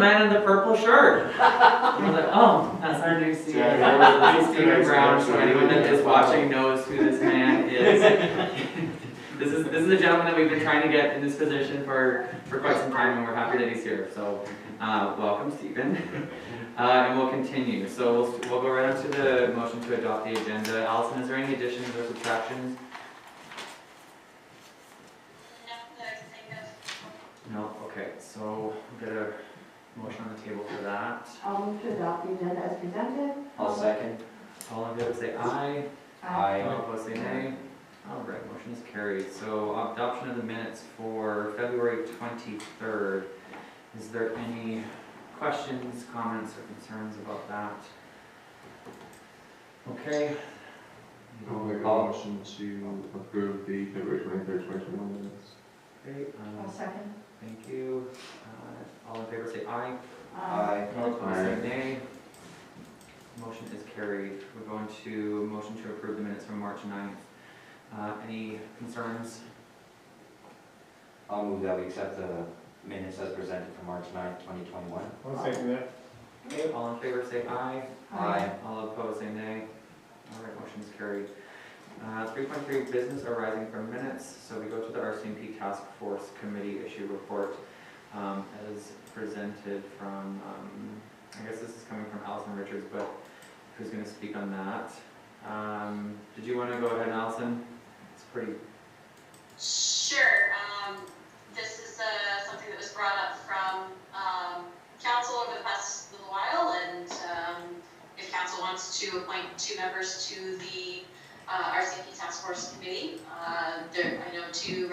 man in the purple shirt. I was like, oh, that's our new CEO. This is Stephen Brown. So anyone that is watching knows who this man is. This is a gentleman that we've been trying to get in this position for quite some time, and we're happy that he's here. So welcome, Stephen. And we'll continue. So we'll go right on to the motion to adopt the agenda. Allison, is there any additions or subtractions? No, okay, so we'll get a motion on the table for that. I'll move to adopt the agenda as presented. I'll second. All in favor say aye. Aye. All opposed say nay. All right, motion is carried. So adoption of the minutes for February 23rd. Is there any questions, comments, or concerns about that? Okay. I'll make a motion to approve the February 23rd, 2021 minutes. Okay, I'll second. thank you. All in favor say aye. Aye. All opposed say nay. Motion is carried. We're going to motion to approve the minutes from March 9th. Any concerns? I'll move that we accept the minutes as presented for March 9th, 2021. I'll second that. Okay, all in favor say aye. Aye. All opposed say nay. All right, motion is carried. 3.3 business arising from minutes. So we go to the RCMP Task Force Committee issue report as presented from, I guess this is coming from Allison Richards, but who's going to speak on that? Did you want to go ahead, Allison? It's pretty. Sure. This is something that was brought up from council over the past little while, and if council wants to appoint 2 members to the RCMP Task Force Committee, I know two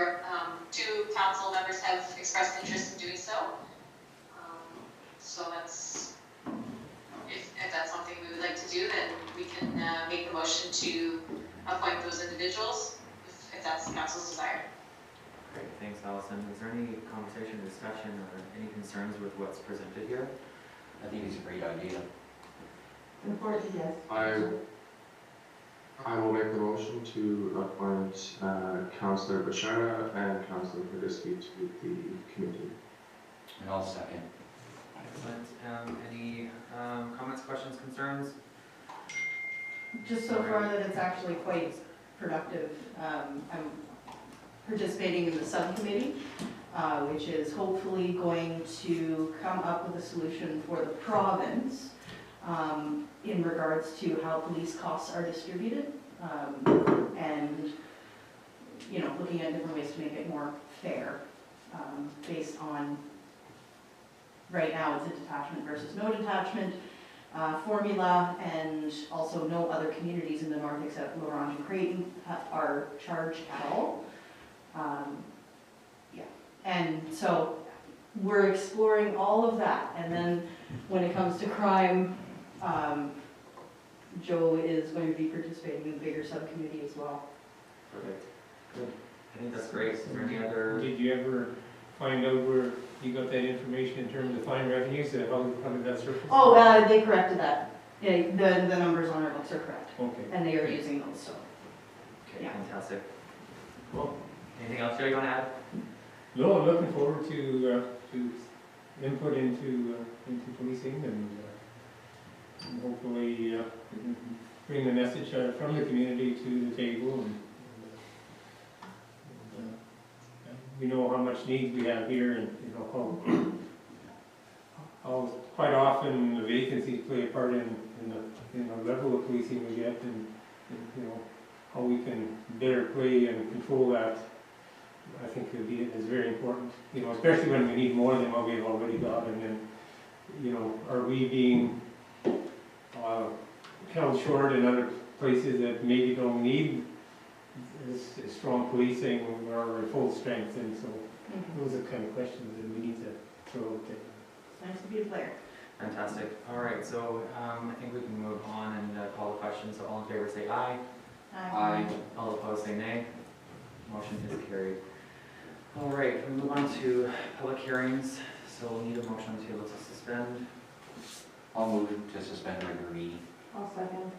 council members have expressed interest in doing so. So that's, if that's something we would like to do, then we can make a motion to appoint those individuals, if that's the council's desire. Great, thanks, Allison. Is there any conversation, discussion, or any concerns with what's presented here? I think it's a great idea. Important, yes. I will make the motion to appoint Councillor Bashara and Councillor Hrdisky to the committee. And I'll second. Excellent. Any comments, questions, concerns? Just so far that it's actually quite productive. I'm participating in the subcommittee, which is hopefully going to come up with a solution for the province in regards to how police costs are distributed, and looking at different ways to make it more fair, based on, right now it's a detachment versus no detachment formula, and also no other communities in the north except La Ronge and Creighton are charged at all. And so we're exploring all of that, and then when it comes to crime, Joe is going to be participating in the bigger subcommittee as well. Perfect. Good. I think that's great. Is there any other? Did you ever find out where you got that information in terms of fine revenues? How did that surface? Oh, they corrected that. Yeah, the numbers on our books are correct, Okay. and they are using those, so. Okay, Yeah. fantastic. Cool. Anything else, Joe, you want to add? No, I'm looking forward to input into policing, and hopefully we can bring the message from the community to the table. And we know how much needs we have here, and how quite often the vacancies play a part in the level of policing we get, and how we can better play and control that. I think is very important, especially when we need more than what we've already got, and then, are we being held short in other places that maybe don't need this strong policing or full strength, and so those are kind of questions that we need to throw out there. Nice to be a player. Fantastic. All right, so I think we can move on and call the question. So all in favor say aye. Aye. All opposed say nay. Motion is carried. All right, we move on to public hearings. So we'll need a motion on the table to suspend. I'll move to suspend regular meeting. I'll second.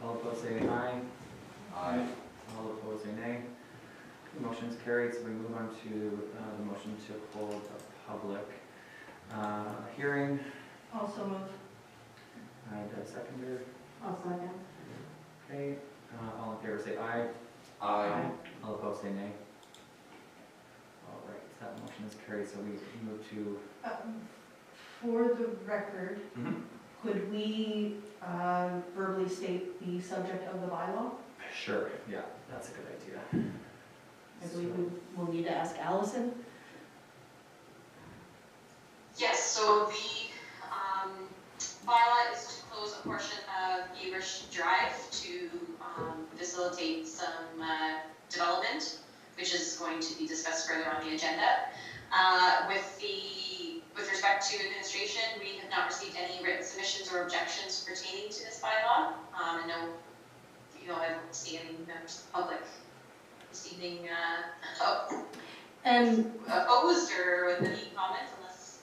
All opposed say aye. Aye. All opposed say nay. Motion is carried. So we move on to the motion to hold a public Hearing, Also move. and a seconder. I'll second. Okay, all in favor say aye. Aye. All opposed say nay. All right, that motion is carried, so we move to, For the record, Mhm. could we verbally state the subject of the bylaw? Sure, yeah, that's a good idea. I believe we will need to ask Allison. Yes, so the bylaw is to close a portion of Averish Drive to facilitate some development, which is going to be discussed further on the agenda. With respect to administration, we have not received any written submissions or objections pertaining to this bylaw. And no, I don't see any members of the public this evening And opposed or with any comments, unless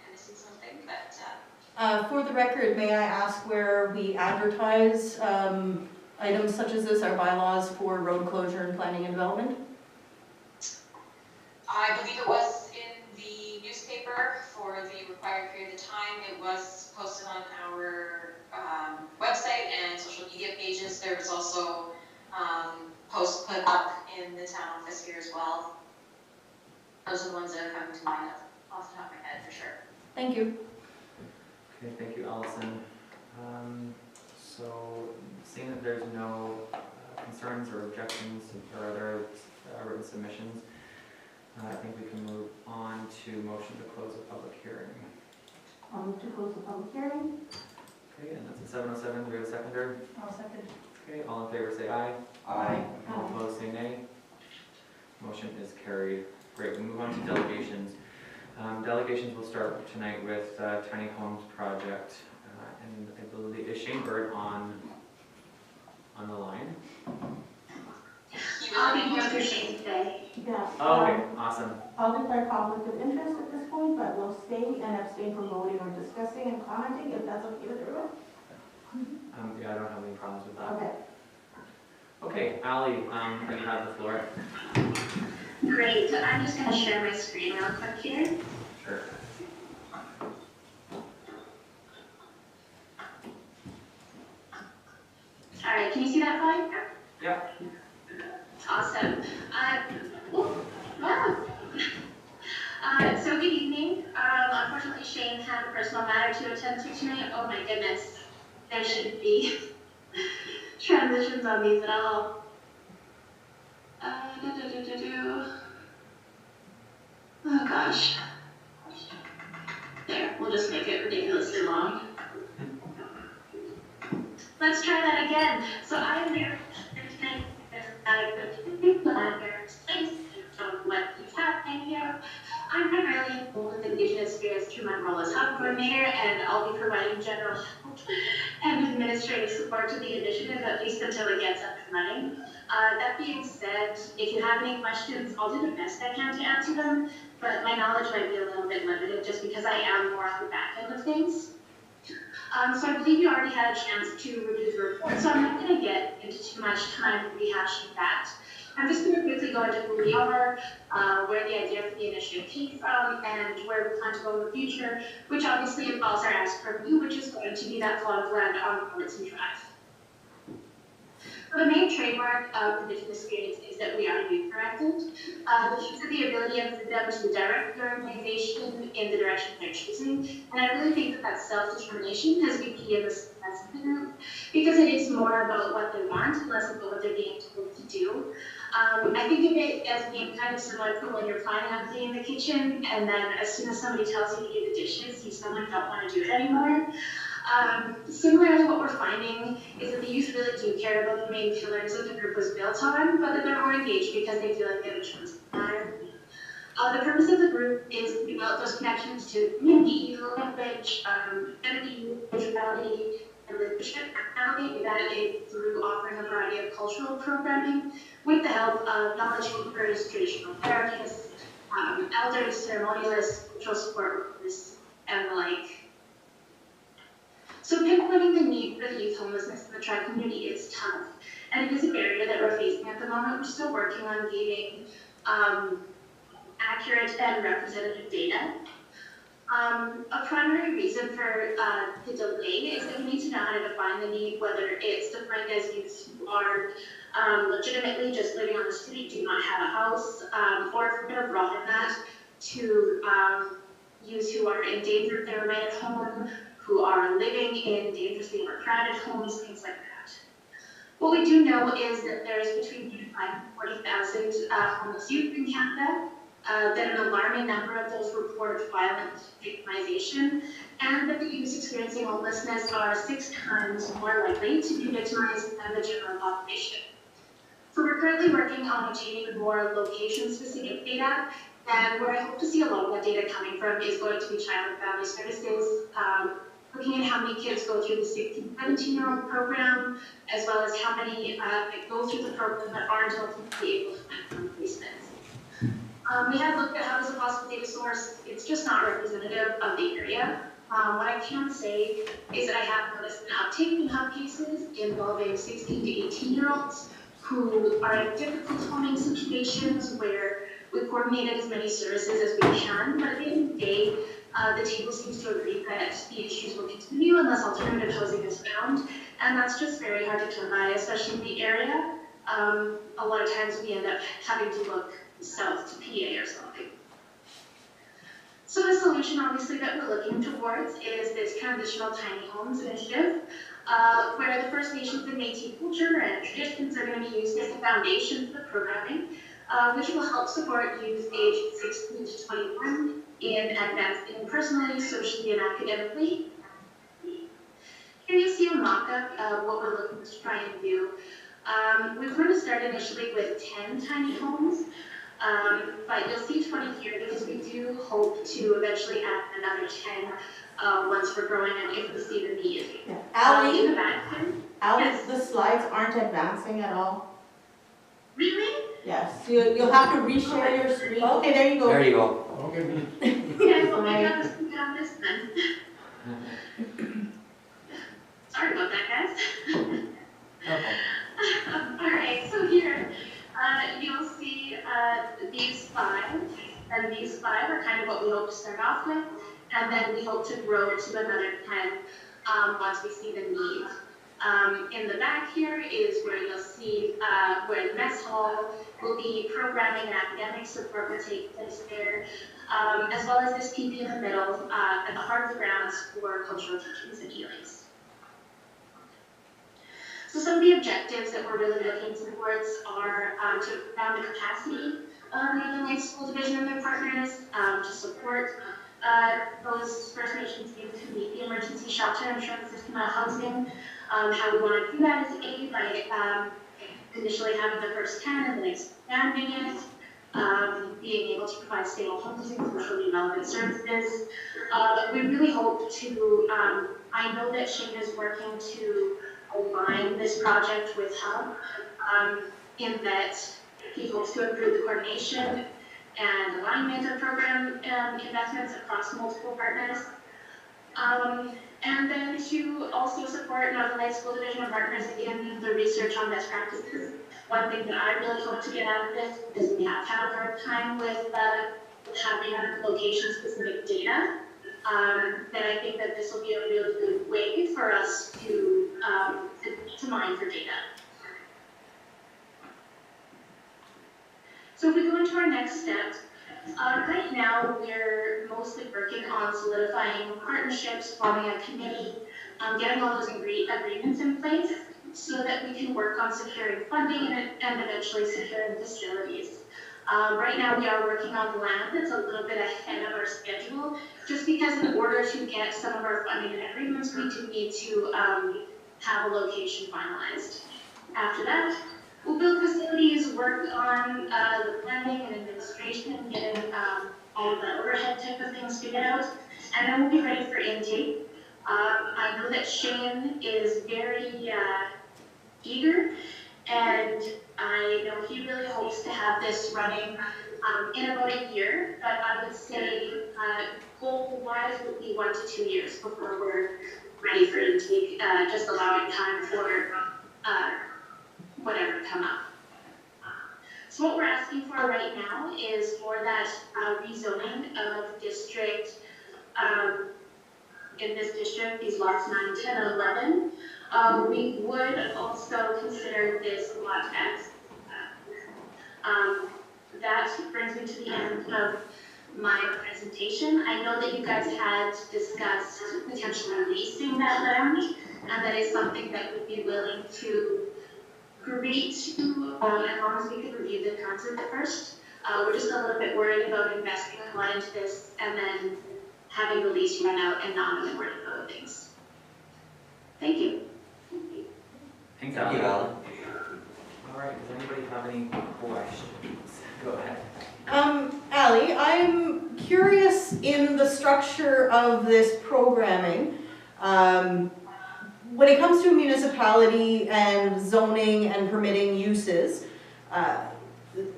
I'm missing something, but for the record, may I ask where we advertise items such as this, our bylaws for road closure and planning and development? I believe it was in the newspaper for the required period of time. It was posted on our website and social media pages. There was also posts put up in the town office here as well. Those are the ones that are coming to mind off the top of my head for sure. Thank you. Okay, thank you, Allison. So, seeing that there's no concerns or objections or other written submissions, I think we can move on to motion to close the public hearing. I'll move to close the public hearing. Okay, and that's at 7:07. Do we have a seconder? I'll second. Okay, all in favor say aye. Aye. All opposed say nay. Motion is carried. Great, we move on to delegations. Delegations will start tonight with Tiny Homes Project. And I believe, is Shane Bird on the line? I'll be here for Shane today. Yeah. Oh, okay, awesome. I'll declare conflict of interest at this point, but will stay and abstain from voting or discussing and commenting, if that's okay with everyone. Yeah, I don't have any problems with that. Okay. Okay, Ally, you have the floor. Great, so I'm just going to share my screen real quick here. Sure. All right, can you see that fine? Yeah. Awesome. Wow. So good evening. Unfortunately, Shane had a personal matter to attend to tonight. Oh my goodness. There shouldn't be transitions on these at all. Oh gosh. There, we'll just make it ridiculously long. Let's try that again. So I'm here tonight what is happening here. I'm primarily involved with Indigenous Affairs through my role as hub coordinator, and I'll be providing general help and administrative support to the initiative, at least until it gets up and running. That being said, if you have any questions, I'll do the best I can to answer them, but my knowledge might be a little bit limited just because I am more on the back end of things. So I believe you already had a chance to review the report, so I'm not going to get into too much time rehashing that. I'm just going to quickly go into who we are, where the idea for the initiative came from, and where we plan to go in the future, which obviously involves our ask for you, which is going to be that plot of land on Robertson Drive. The main trademark of Indigenous Affairs is that we are youth-directed, which is the ability of them to direct their organization in the direction they're choosing. And I really think that that self-determination has been key in the success of the group, because it is more about what they want and less about what they're being told to do. I think of it as being kind of similar to when you're planning on cleaning the kitchen, and then as soon as somebody tells you to do the dishes, you suddenly don't want to do it anymore. Similar to what we're finding is that the youth really do care about the main pillars that the group was built on, but that they're more engaged because they feel like they have a choice to matter. The purpose of the group is to develop those connections to community, language, identity, spirituality, and leadership. That is through offering a variety of cultural programming with the help of knowledge keepers, traditional therapists, elders, ceremonialists, cultural support workers, and the like. So pinpointing the need for the youth homelessness in the tribe community is tough, and it is a barrier that we're facing at the moment. We're still working on gaining accurate and representative data. A primary reason for the delay is that we need to know how to define the need, whether it's defined as youth who are legitimately just living on the street, do not have a house, or if we're going to broaden that to youth who are in danger of their right at home, who are living in dangerously overcrowded homes, things like that. What we do know is that there's between 35,000 and 40,000 homeless youth in Canada. That an alarming number of those report violent victimization, and that the youth experiencing homelessness are 6 times more likely to be victimized than the general population. So we're currently working on obtaining more location-specific data, and where I hope to see a lot of that data coming from is going to be Child and Family Services, looking at how many kids go through the 16, 17-year-old program, as well as how many that go through the program that aren't ultimately able to find placements. We have looked at how as a possible data source. It's just not representative of the area. What I can say is that I have noticed an uptake in hub cases involving 16 to 18-year-olds who are in difficult homing situations where we coordinated as many services as we can, but at the end of the day, the table seems to agree that the issues will continue unless alternative housing is found, and that's just very hard to come by, especially in the area. A lot of times we end up having to look south to PA or something. So the solution, obviously, that we're looking towards is this transitional tiny homes initiative, where the First Nations and Métis culture and traditions are going to be used as the foundation for the programming, which will help support youth aged 16 to 21 in advancing personally, socially, and academically. Here you see a mock-up of what we're looking to try and do. We're going to start initially with 10 tiny homes. But you'll see 20 here because we do hope to eventually add another 10 once we're growing and if we see the need. Yeah. In the back here. Alice, the slides aren't advancing at all. Really? Yes, you'll have to reshare your screen. Okay, there you go. There you go. Okay. Yeah, so maybe I'll just put down this then. Sorry about that, guys. All right, so here you'll see these 5, and these 5 are kind of what we hope to start off with, and then we hope to grow to another 10 once we see the need. In the back here is where you'll see where the mess hall will be, programming and academic support will take place there, as well as this PP in the middle at the heart of the grounds for cultural teachings and healings. So some of the objectives that we're really looking towards are to expand the capacity of Northern Lights School Division and their partners to support those First Nations youth who need the emergency shelter and transitional housing. How we want to do that is A, by initially having the first 10 and then expanding it, being able to provide stable homes and culturally relevant services. We really hope to, I know that Shane is working to align this project with Hub in that he hopes to improve the coordination and alignment of program investments across multiple partners. And then to also support Northern Lights School Division and partners in the research on best practices. One thing that I really hope to get out of this is we have had a hard time with having location-specific data. Then I think that this will be a really good way for us to mine for data. So if we go into our next step, right now we're mostly working on solidifying partnerships, forming a committee, getting all those agreements in place so that we can work on securing funding and eventually securing facilities. Right now we are working on the land that's a little bit ahead of our schedule, just because in order to get some of our funding and agreements, we do need to have a location finalized. After that, we'll build facilities, work on the planning and administration, getting all of the overhead type of things figured out, and then we'll be ready for intake. I know that Shane is very eager, and I know he really hopes to have this running in about a year, but I would say goal-wise would be 1 to 2 years before we're ready for intake, just allowing time for whatever come up. So what we're asking for right now is for that rezoning of District in this district, these lots 9, 10, and 11. We would also consider this lot X. That brings me to the end of my presentation. I know that you guys had discussed potentially leasing that land, and that is something that we'd be willing to agree to, as long as we could review the concept first. We're just a little bit worried about investing a lot into this and then having the lease run out and not knowing where to go with things. Thank you. Thanks, Thank you, Ally. Alan. All right, does anybody have any questions? Go ahead. Ally, I'm curious in the structure of this programming. When it comes to a municipality and zoning and permitting uses,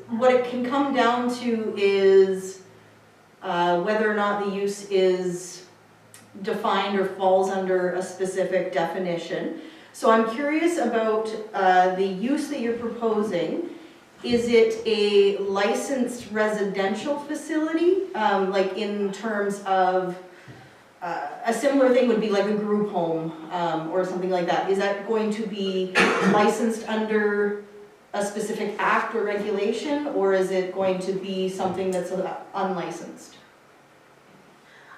what it can come down to is whether or not the use is defined or falls under a specific definition. So I'm curious about the use that you're proposing. Is it a licensed residential facility, like in terms of, a similar thing would be like a group home or something like that. Is that going to be licensed under a specific act or regulation, or is it going to be something that's unlicensed?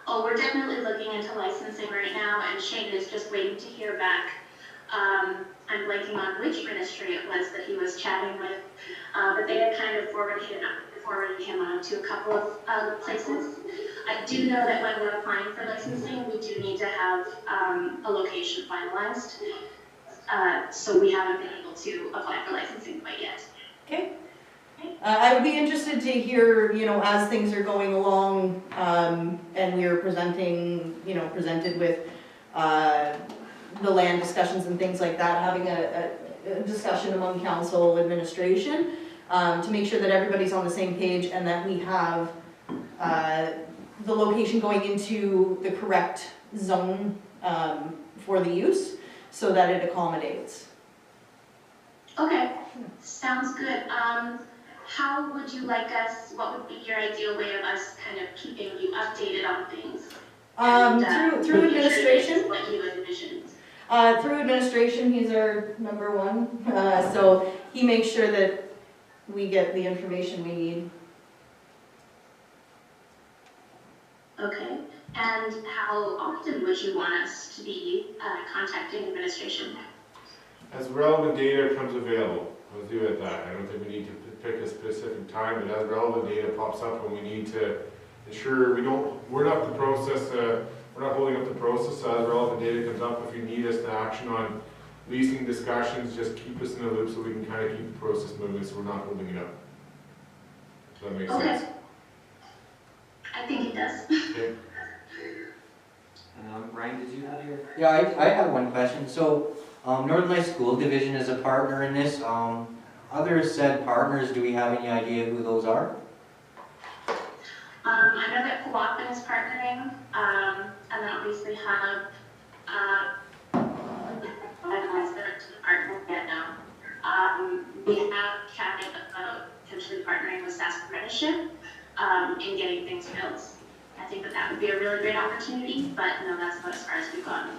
Oh, we're definitely looking into licensing right now, and Shane is just waiting to hear back. I'm blanking on which ministry it was that he was chatting with, but they had kind of forwarded him on to a couple of places. I do know that when we're applying for licensing, we do need to have a location finalized. So we haven't been able to apply for licensing quite yet. Okay. I would be interested to hear, as things are going along, and we're presented with the land discussions and things like that, having a discussion among council administration to make sure that everybody's on the same page and that we have the location going into the correct zone for the use so that it accommodates. Okay, sounds good. How would you like us, what would be your ideal way of us kind of keeping you updated on things? Through administration. What you envision. Through administration, he's our number one, so he makes sure that we get the information we need. Okay, and how often would you want us to be contacting administration? As relevant data comes available, let's do it at that. I don't think we need to pick a specific time, but as relevant data pops up and we need to ensure we're not the process, we're not holding up the process. So as relevant data comes up, if you need us to action on leasing discussions, just keep us in the loop so we can kind of keep the process moving so we're not holding it up. Does that make sense? I think it does. Okay. Ryan, did you have your? Yeah, I have one question. So, Northern Lights School Division is a partner in this. Other said partners, do we have any idea who those are? I know that Kawapin is partnering, and then obviously have, I don't know if they're partner yet now. We have chatted about potentially partnering with SAS Apprenticeship in getting things built. I think that would be a really great opportunity, but no, that's about as far as we've gotten.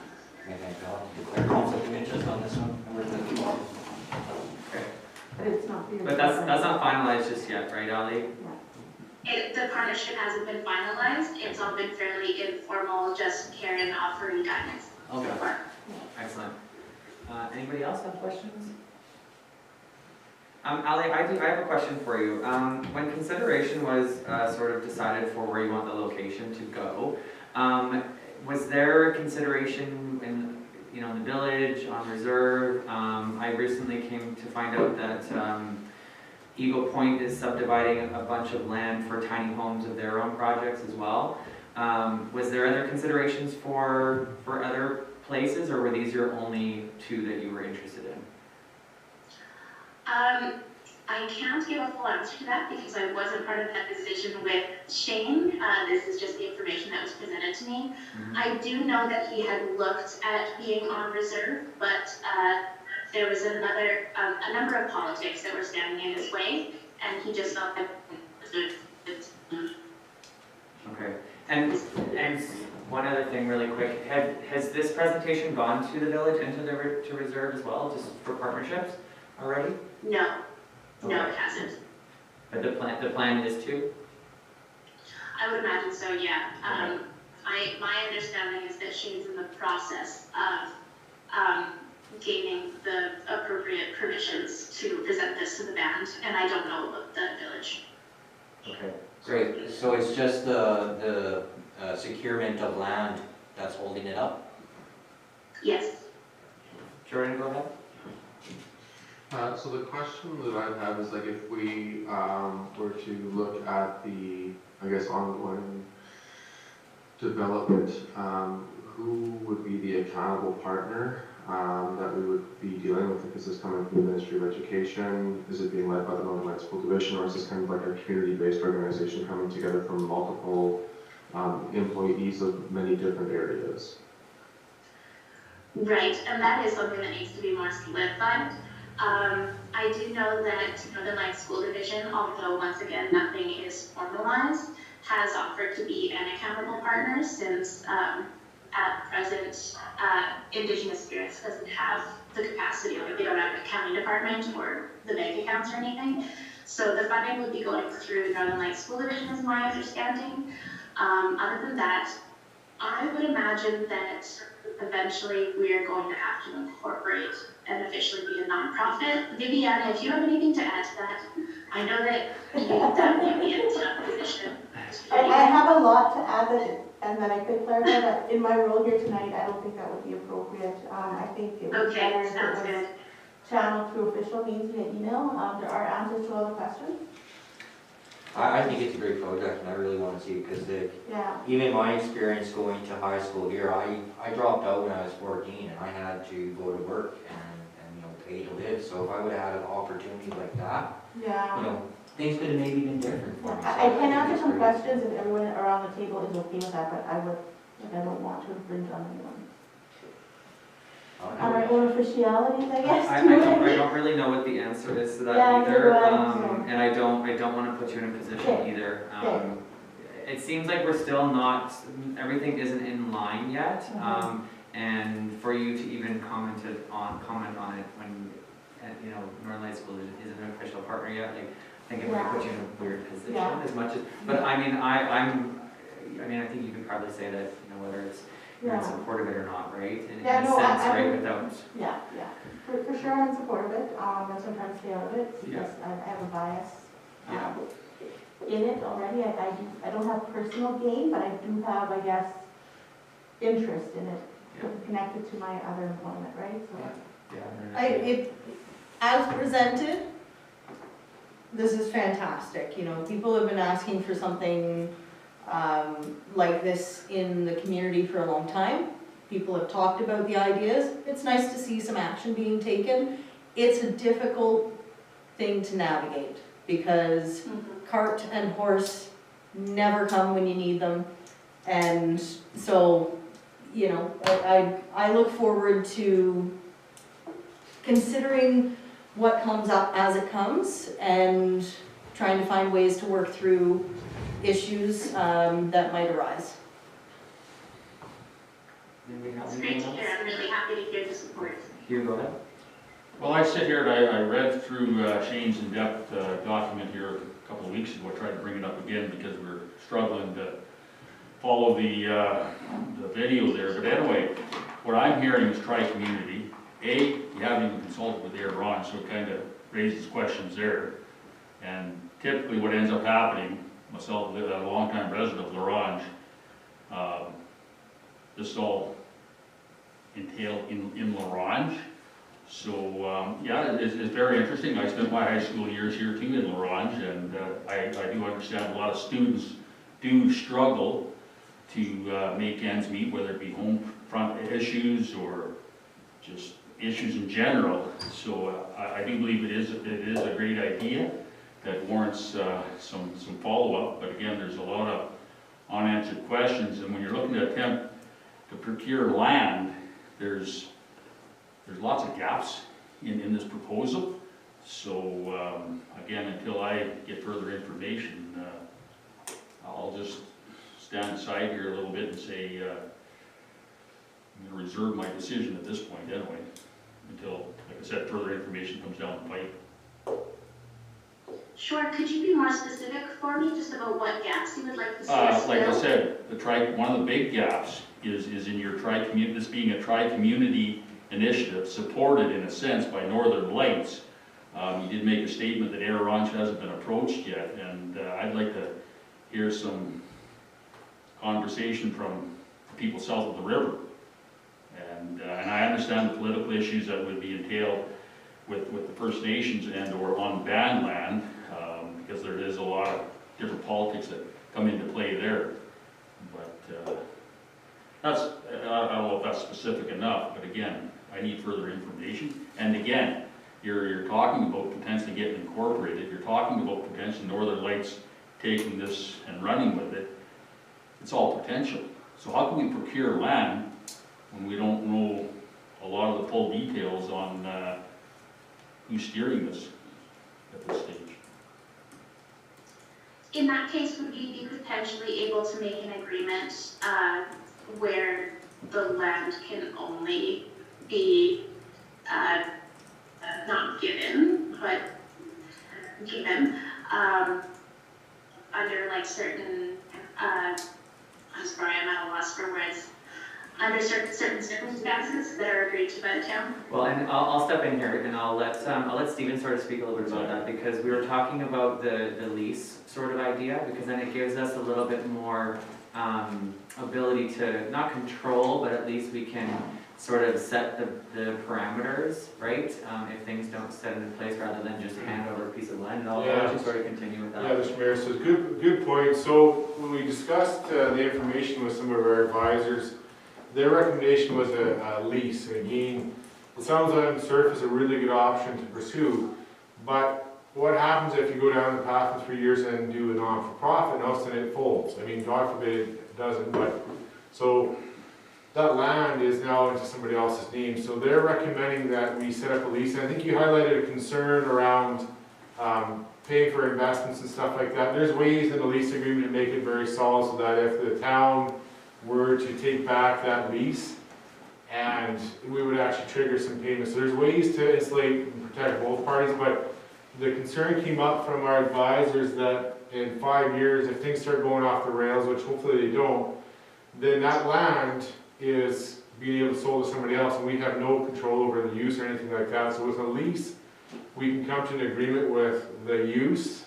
Okay, thank you. I'll declare conflict of interest on this one. And we're good to go. Okay. But it's not. But that's not finalized just yet, right, Ali? The partnership hasn't been finalized. It's all been fairly informal, just Karen offering guidance. Okay. So far. Excellent. Anybody else have questions? Ali, I have a question for you. When consideration was sort of decided for where you want the location to go, was there consideration in the village, on reserve? I recently came to find out that Eagle Point is subdividing a bunch of land for tiny homes of their own projects as well. Was there other considerations for other places, or were these your only two that you were interested in? I can't give a full answer to that because I wasn't part of that decision with Shane. This is just the information that was presented to me. Mm-hmm. I do know that he had looked at being on reserve, but there was a number of politics that were standing in his way, and he just felt that. Okay. And one other thing really quick, has this presentation gone to the village and to reserve as well, just for partnerships already? No, it hasn't. But the plan is to? I would imagine so, yeah. My understanding is that she's in the process of gaining the appropriate permissions to present this to the band, and I don't know about the village. Okay. Great, so it's just the securement of land that's holding it up? Yes. Jordan, go ahead. So the question that I have is like if we were to look at the, I guess, ongoing development, who would be the accountable partner that we would be dealing with? Like, is this coming from the Ministry of Education? Is it being led by the Northern Lights School Division, or is this kind of like a community-based organization coming together from multiple employees of many different areas? Right, and that is something that needs to be more solidified. I do know that Northern Lights School Division, although once again nothing is formalized, has offered to be an accountable partner since at present Indigenous Spirits doesn't have the capacity, like they don't have an accounting department or the bank accounts or anything. So the funding would be going through Northern Lights School Division is my understanding. Other than that, I would imagine that eventually we are going to have to incorporate and officially be a nonprofit. Viviana, if you have anything to add to that, I know that you definitely be in a tough position. I have a lot to add that, and then I could clarify that in my role here tonight, I don't think that would be appropriate. I think it would be better if it sounds was good. channeled through official means via email. There are answers to all the questions. I think it's a great project, and I really want to see it, because Yeah. even my experience going to high school here, I dropped out when I was 14, and I had to go to work and pay to live. So if I would have had an opportunity like that, Yeah. things could have maybe been different for me. So I can think answer it's some great. questions if everyone around the table is okay with that, but I don't want to infringe on anyone. On our own officialities, I guess. I don't really know what the answer is to that Yeah, either, neither do I. and I don't want to put you in a position Okay. either. Okay. It seems like we're still not, everything isn't in line yet, Mhm. and for you to even comment on it when, Northern Lights School isn't an official partner yet, like, I think it might put you in a weird position Yeah. as much as, but I mean, I think you could probably say that, whether it's, you're in Yeah. support of it or not, right? In Yeah, a no, sense, I right, would- without, Yeah. For sure, I'm in support of it. That's what I'm trying to stay out of it, Yeah. because I have a bias Yeah. in it already. I don't have personal gain, but I do have, I guess, interest in it, Yeah. connected to my other employment, right? So. yeah. As presented, this is fantastic. People have been asking for something like this in the community for a long time. People have talked about the ideas. It's nice to see some action being taken. It's a difficult thing to navigate because cart and horse never come when you need them. And so, I look forward to considering what comes up as it comes and trying to find ways to work through issues that might arise. It's great to hear. I'm really happy to hear the support. Hugh, go ahead. Well, I sit here and I read through Shane's in-depth document here a couple of weeks ago. I tried to bring it up again because we're struggling to follow the video there. But anyway, what I'm hearing is tri-community. You haven't even consulted with Air Ron, so it kind of raises questions there. And typically what ends up happening, myself, a longtime resident of Larange, this all entailed in Larange. So, it's very interesting. I spent my high school years here too in Larange, and I do understand a lot of students do struggle to make ends meet, whether it be home front issues or just issues in general. So I do believe it is a great idea that warrants some follow-up. But again, there's a lot of unanswered questions, and when you're looking to attempt to procure land, there's lots of gaps in this proposal. So again, until I get further information, I'll just stand aside here a little bit and say, I'm gonna reserve my decision at this point anyway, until, like I said, further information comes down the pipe. Sure, could you be more specific for me, just about what gaps you would like to see us Like I fill? said, one of the big gaps is in your tri-community, this being a tri-community initiative, supported in a sense by Northern Lights. You did make a statement that Air Ranch hasn't been approached yet, and I'd like to hear some conversation from people south of the river. And I understand the political issues that would be entailed with the First Nations and or on band land, because there is a lot of different politics that come into play there. But I don't know if that's specific enough, but again, I need further information. And again, you're talking about potentially getting incorporated, you're talking about potentially Northern Lights taking this and running with it. It's all potential. So how can we procure land when we don't know a lot of the full details on who's steering this at this stage? In that case, would we be potentially able to make an agreement where the land can only be not given, but given under like certain, I'm sorry, I'm at a loss for words, under certain circumstances that are agreed to by the town? Well, and I'll step in here and I'll let Stephen sort of speak a little bit about that, because we were talking about the lease sort of idea, because then it gives us a little bit more ability to not control, but at least we can sort of set the parameters, right? If things don't set into place, rather than just hand over a piece of land. And I'll let you sort of continue with that. Yeah, Mr. Mayor, so good point. So when we discussed the information with some of our advisors, their recommendation was a lease. Again, it sounds on the surface a really good option to pursue, but what happens if you go down the path in 3 years and do a non-for-profit, and all of a sudden it folds? I mean, God forbid it doesn't, but, so that land is now into somebody else's name. So they're recommending that we set up a lease. And I think you highlighted a concern around paying for investments and stuff like that. There's ways in the lease agreement to make it very solid so that if the town were to take back that lease, and we would actually trigger some payments. So there's ways to insulate and protect both parties, but the concern came up from our advisors that in 5 years, if things start going off the rails, which hopefully they don't, then that land is being able to sold to somebody else, and we have no control over the use or anything like that. So with a lease, we can come to an agreement with the use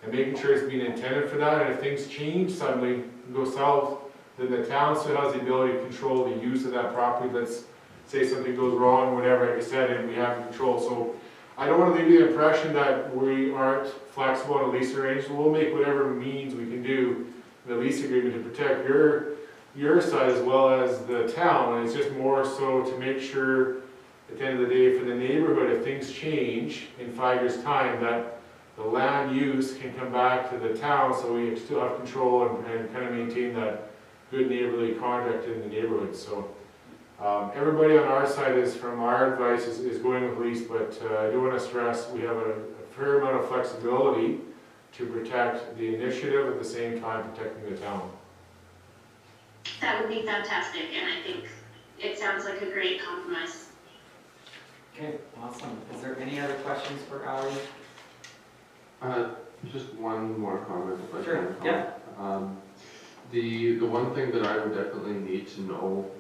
and making sure it's being intended for that, and if things change suddenly and go south, then the town still has the ability to control the use of that property. Let's say something goes wrong, whatever, like I said, and we have control. So I don't want to leave you the impression that we aren't flexible on a lease arrangement. We'll make whatever means we can do in the lease agreement to protect your side as well as the town. And it's just more so to make sure at the end of the day for the neighborhood, if things change in 5 years' time, that the land use can come back to the town so we still have control and kind of maintain that good neighborly conduct in the neighborhood. So everybody on our side is, from our advice, is going with lease, but I do want to stress we have a fair amount of flexibility to protect the initiative at the same time protecting the town. That would be fantastic, and I think it sounds like a great compromise. Okay, awesome. Is there any other questions for Ali? Just one more comment if I Sure, can. yeah. The one thing that I would definitely need to know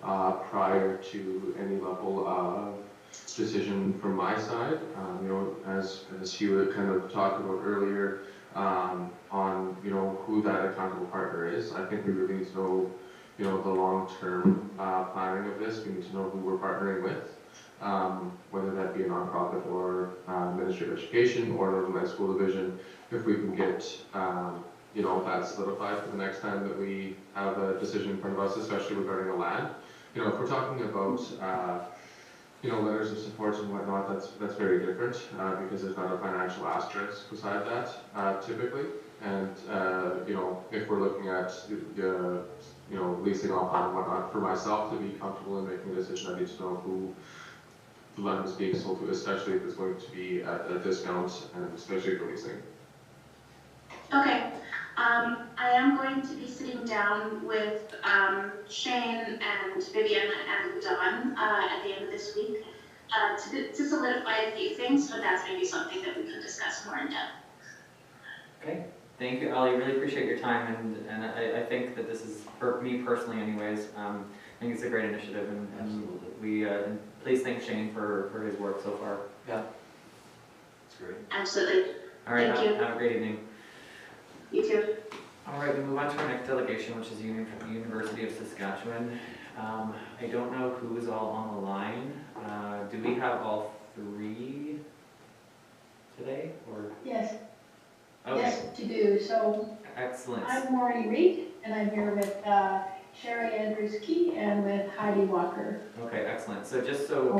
prior to any level of decision from my side, you know, as Hugh had kind of talked about earlier, on, you know, who that accountable partner is. I think we really need to know, you know, the long-term planning of this. We need to know who we're partnering with, whether that be a nonprofit or Ministry of Education or Northern Lights School Division. If we can get, you know, that solidified for the next time that we have a decision in front of us, especially regarding the land. You know, if we're talking about, you know, letters of support and whatnot, that's very different because there's not a financial asterisk beside that typically. And you know, if we're looking at you know, leasing off and whatnot, for myself to be comfortable in making a decision, I need to know who the land is being sold to, especially if it's going to be at a discount and especially for leasing. Okay, I am going to be sitting down with Shane and Viviana and Dawn at the end of this week to solidify a few things, but that's maybe something that we can discuss more in depth. Okay, thank you, Ali, really appreciate your time, and I think that this is, for me personally anyways, I think it's a great initiative, and we, please thank Shane for his work so far. Yeah. That's great. Absolutely. All right, Thank you. have a great evening. You too. All right, we move on to our next delegation, which is University of Saskatchewan. I don't know who is all on the line. Do we have all three today, or? Yes, Okay, yes, to do. So excellent. I'm Maureen Reed, and I'm here with Sherry Andrews-Key and with Heidi Walker. Okay, excellent. So just so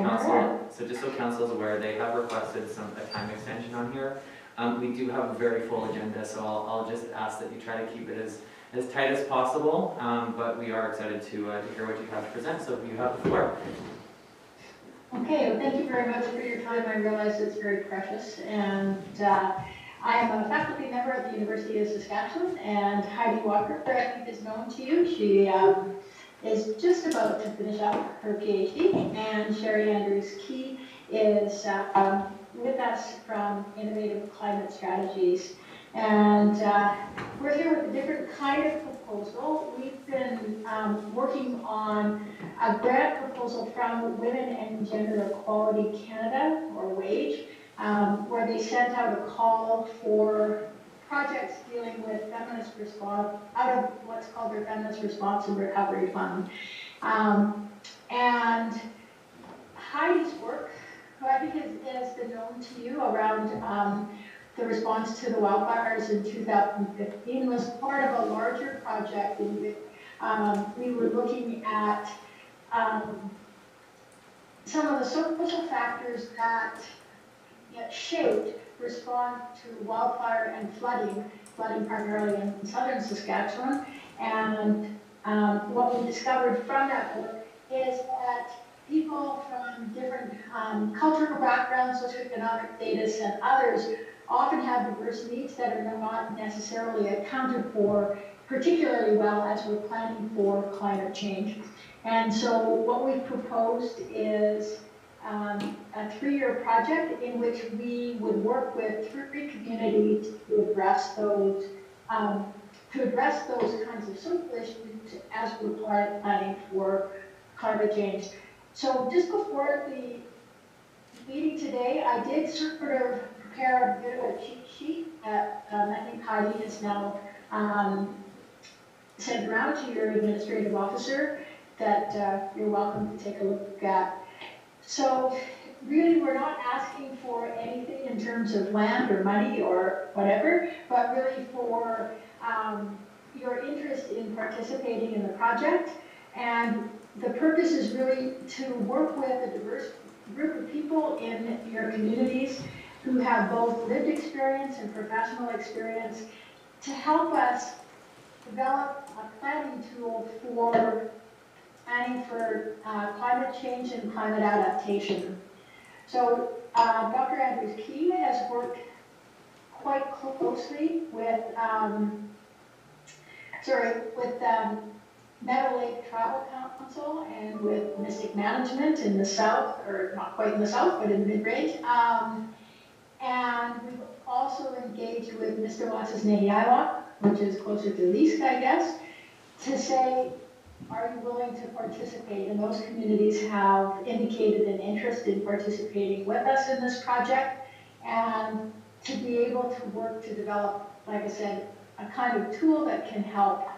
council is aware, they have requested a time extension on here. We do have a very full agenda, so I'll just ask that you try to keep it as tight as possible. But we are excited to hear what you have to present. So you have the floor. Okay, well, thank you very much for your time. I realize it's very precious, and I am a faculty member at the University of Saskatchewan, and Heidi Walker, I think, is known to you. She is just about to finish up her PhD, and Sherry Andrews-Key is with us from Innovative Climate Strategies. And we're here with a different kind of proposal. We've been working on a grant proposal from Women and Gender Equality Canada, or WAGE, where they sent out a call for projects dealing with feminist response, out of what's called their Feminist Response and Recovery Fund. And Heidi's work, who I think has been known to you around the response to the wildfires in 2015, was part of a larger project in which we were looking at some of the social factors that shaped response to wildfire and flooding primarily in southern Saskatchewan. And what we discovered from that work is that people from different cultural backgrounds, socioeconomic status, and others often have diverse needs that are not necessarily accounted for particularly well as we're planning for climate change. And so what we've proposed is a 3-year project in which we would work with 3 communities to address those kinds of social issues as we're planning for climate change. So just before the meeting today, I did sort of prepare a bit of a cheat sheet that I think Heidi has now sent around to your administrative officer that you're welcome to take a look at. So really, we're not asking for anything in terms of land or money or whatever, but really for your interest in participating in the project. And the purpose is really to work with a diverse group of people in your communities who have both lived experience and professional experience to help us develop a planning tool for planning for climate change and climate adaptation. So Dr. Andrews-Key has worked quite closely with Meadow Lake Travel Council and with Mystic Management in the south, or not quite in the south, but in the mid-range. And we've also engaged with Mr. which is closer to Leask, I guess, to say, are you willing to participate? And those communities have indicated an interest in participating with us in this project, and to be able to work to develop, like I said, a kind of tool that can help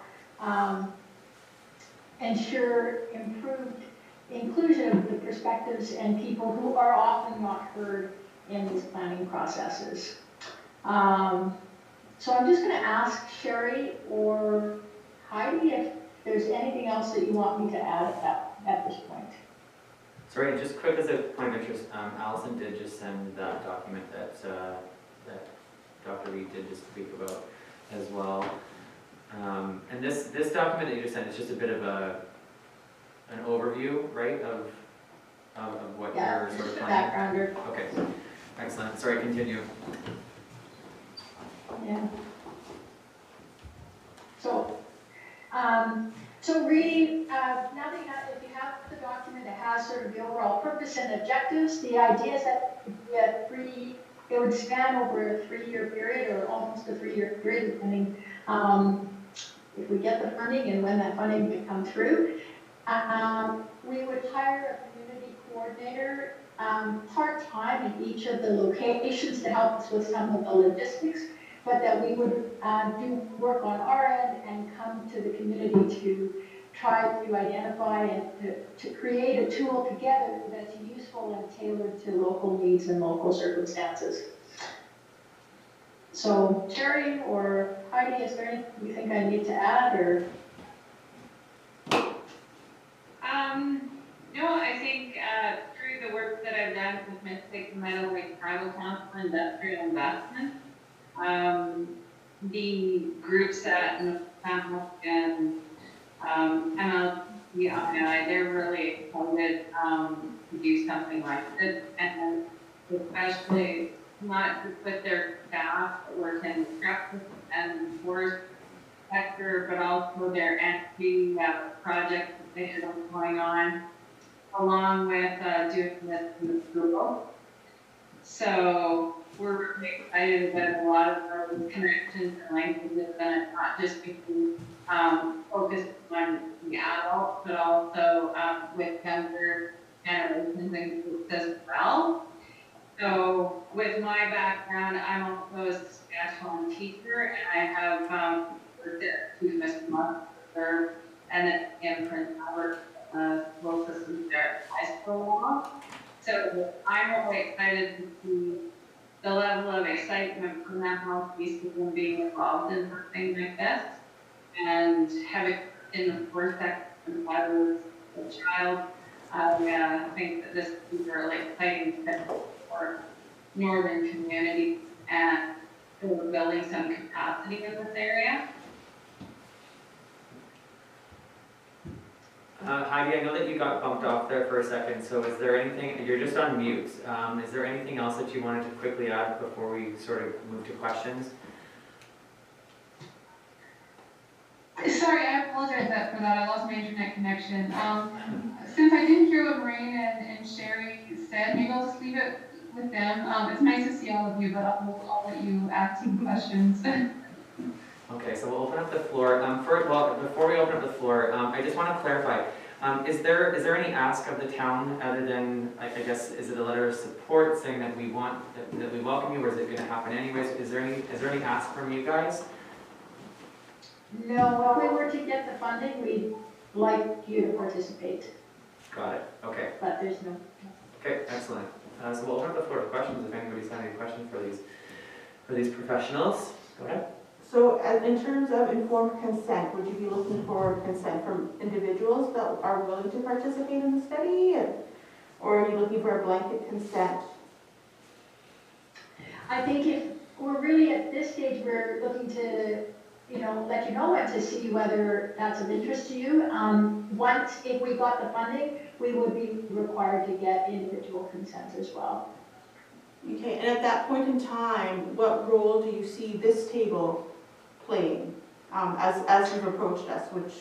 ensure improved inclusion of the perspectives and people who are often not heard in these planning processes. So I'm just going to ask Sherry or Heidi if there's anything else that you want me to add at this point. Sorry, just quick as a point of interest, Allison did just send that document that Dr. Reed did just speak about as well. And this document that you just sent is just a bit of an overview, right, of what you're sort of planning? Backgrounder. Okay, excellent. Sorry, continue. Yeah. So really, now that if you have the document that has sort of the overall purpose and objectives, the idea is that it would span over a 3-year period or almost a 3-year period, depending if we get the funding and when that funding would come through. We would hire a community coordinator part-time in each of the locations to help us with some of the logistics, but that we would do work on our end and come to the community to try to identify and to create a tool together that's useful and tailored to local needs and local circumstances. So Terry or Heidi, is there anything you think I need to add, or? No, I think through the work that I've done with Mystic Meadow Lake Tribal Council Industrial Investment, the groups at NAPAMC and MLCI, they're really excited to do something like this, and especially not just with their staff that work in the construction and forest sector, but also their entity projects that they have going on, along with doing this in the school. So we're really excited about a lot of those connections and linkages, and it's not just being focused on the adults, but also with younger generations and groups as well. So with my background, I'm also a Saskatchewan teacher, and I have worked at 2 Mr. Munster and at Prince Albert school systems there at high school level. So I'm really excited to see the level of excitement from that health piece of them being involved in something like this, and having in the first section I was a child. I think that this is a really exciting step for northern communities, and we're building some capacity in this area. Heidi, I know that you got bumped off there for a second, so is there anything, you're just on mute, is there anything else that you wanted to quickly add before we sort of move to questions? Sorry, I apologize for that. I lost my internet connection. Since I didn't hear what Maureen and Sherry said, maybe I'll just leave it with them. It's nice to see all of you, but I'll let you ask some questions. Okay, so we'll open up the floor. Before we open up the floor, I just want to clarify. Is there any ask of the town other than, I guess, is it a letter of support saying that we want that we welcome you, or is it going to happen anyways? Is there any ask from you guys? No, if we were to get the funding, we'd like you to participate. Got it. Okay. But there's no. Okay, excellent. So we'll open up the floor to questions if anybody's got any questions for these professionals. Go ahead. So in terms of informed consent, would you be looking for consent from individuals that are willing to participate in the study, or are you looking for a blanket consent? I think if we're really at this stage, we're looking to, let you know and to see whether that's of interest to you. If we got the funding, we would be required to get individual consent as well. Okay, and at that point in time, what role do you see this table playing as you've approached us, which?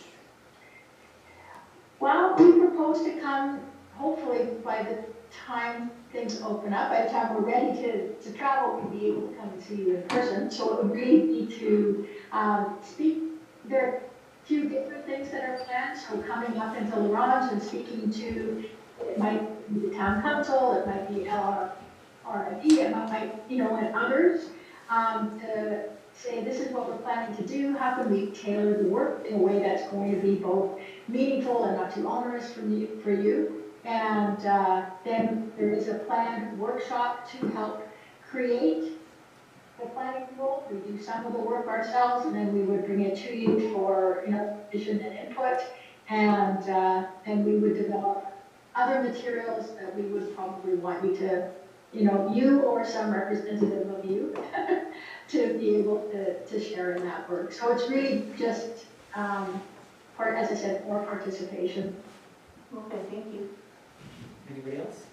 Well, we propose to come, hopefully by the time things open up, by the time we're ready to travel, we'll be able to come and see you in person. So it would really be to speak. There are a few different things that are planned. So coming up into La Ronge and speaking to, it might be the town council, it might be LRID, it might, and others, to say this is what we're planning to do. How can we tailor the work in a way that's going to be both meaningful and not too onerous for you? And then there is a planned workshop to help create the planning tool. We do some of the work ourselves, and then we would bring it to you for vision and input, and then we would develop other materials that we would probably want you to, you or some representative of you to be able to share in that work. So it's really just as I said, more participation. Okay, thank you. Anybody else?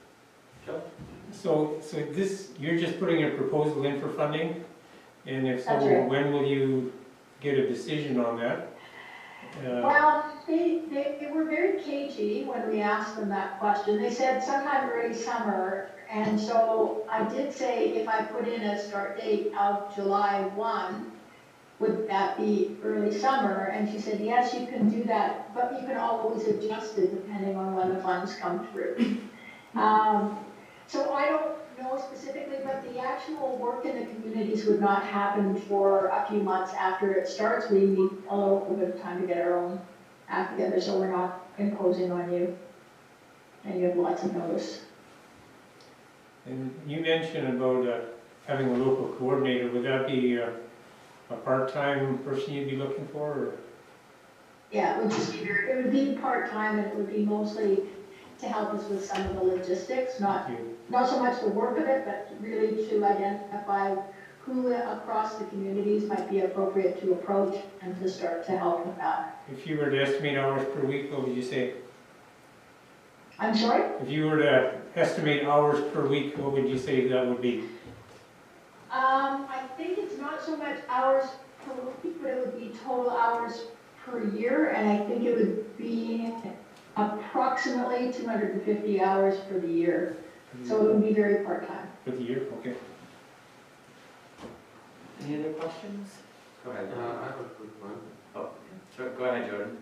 Joe? So you're just putting a proposal in for funding, and if so, That's right. when will you get a decision on that? Well, they were very cagey when we asked them that question. They said sometime early summer, and so I did say if I put in a start date of July 1, would that be early summer? And she said, yes, you can do that, but you can always adjust it depending on when the funds come through. So I don't know specifically, but the actual work in the communities would not happen for a few months after it starts. We need a little bit of time to get our own act together, so we're not imposing on you. And you have lots of notice. And you mentioned about having a local coordinator. Would that be a part-time person you'd be looking for? Or? Yeah, it would just be it would be part-time, and it would be mostly to help us with some of the logistics, not so much the work of it, but really to identify who across the communities might be appropriate to approach and to start to help with that. If you were to estimate hours per week, what would you say? I'm sorry? If you were to estimate hours per week, what would you say that would be? I think it's not so much hours per week, but it would be total hours per year, and I think it would be approximately 250 hours for the year. So it would be very part-time. For the year, okay. Any other questions? Go ahead. I have a quick one. Oh, go ahead, Jordan.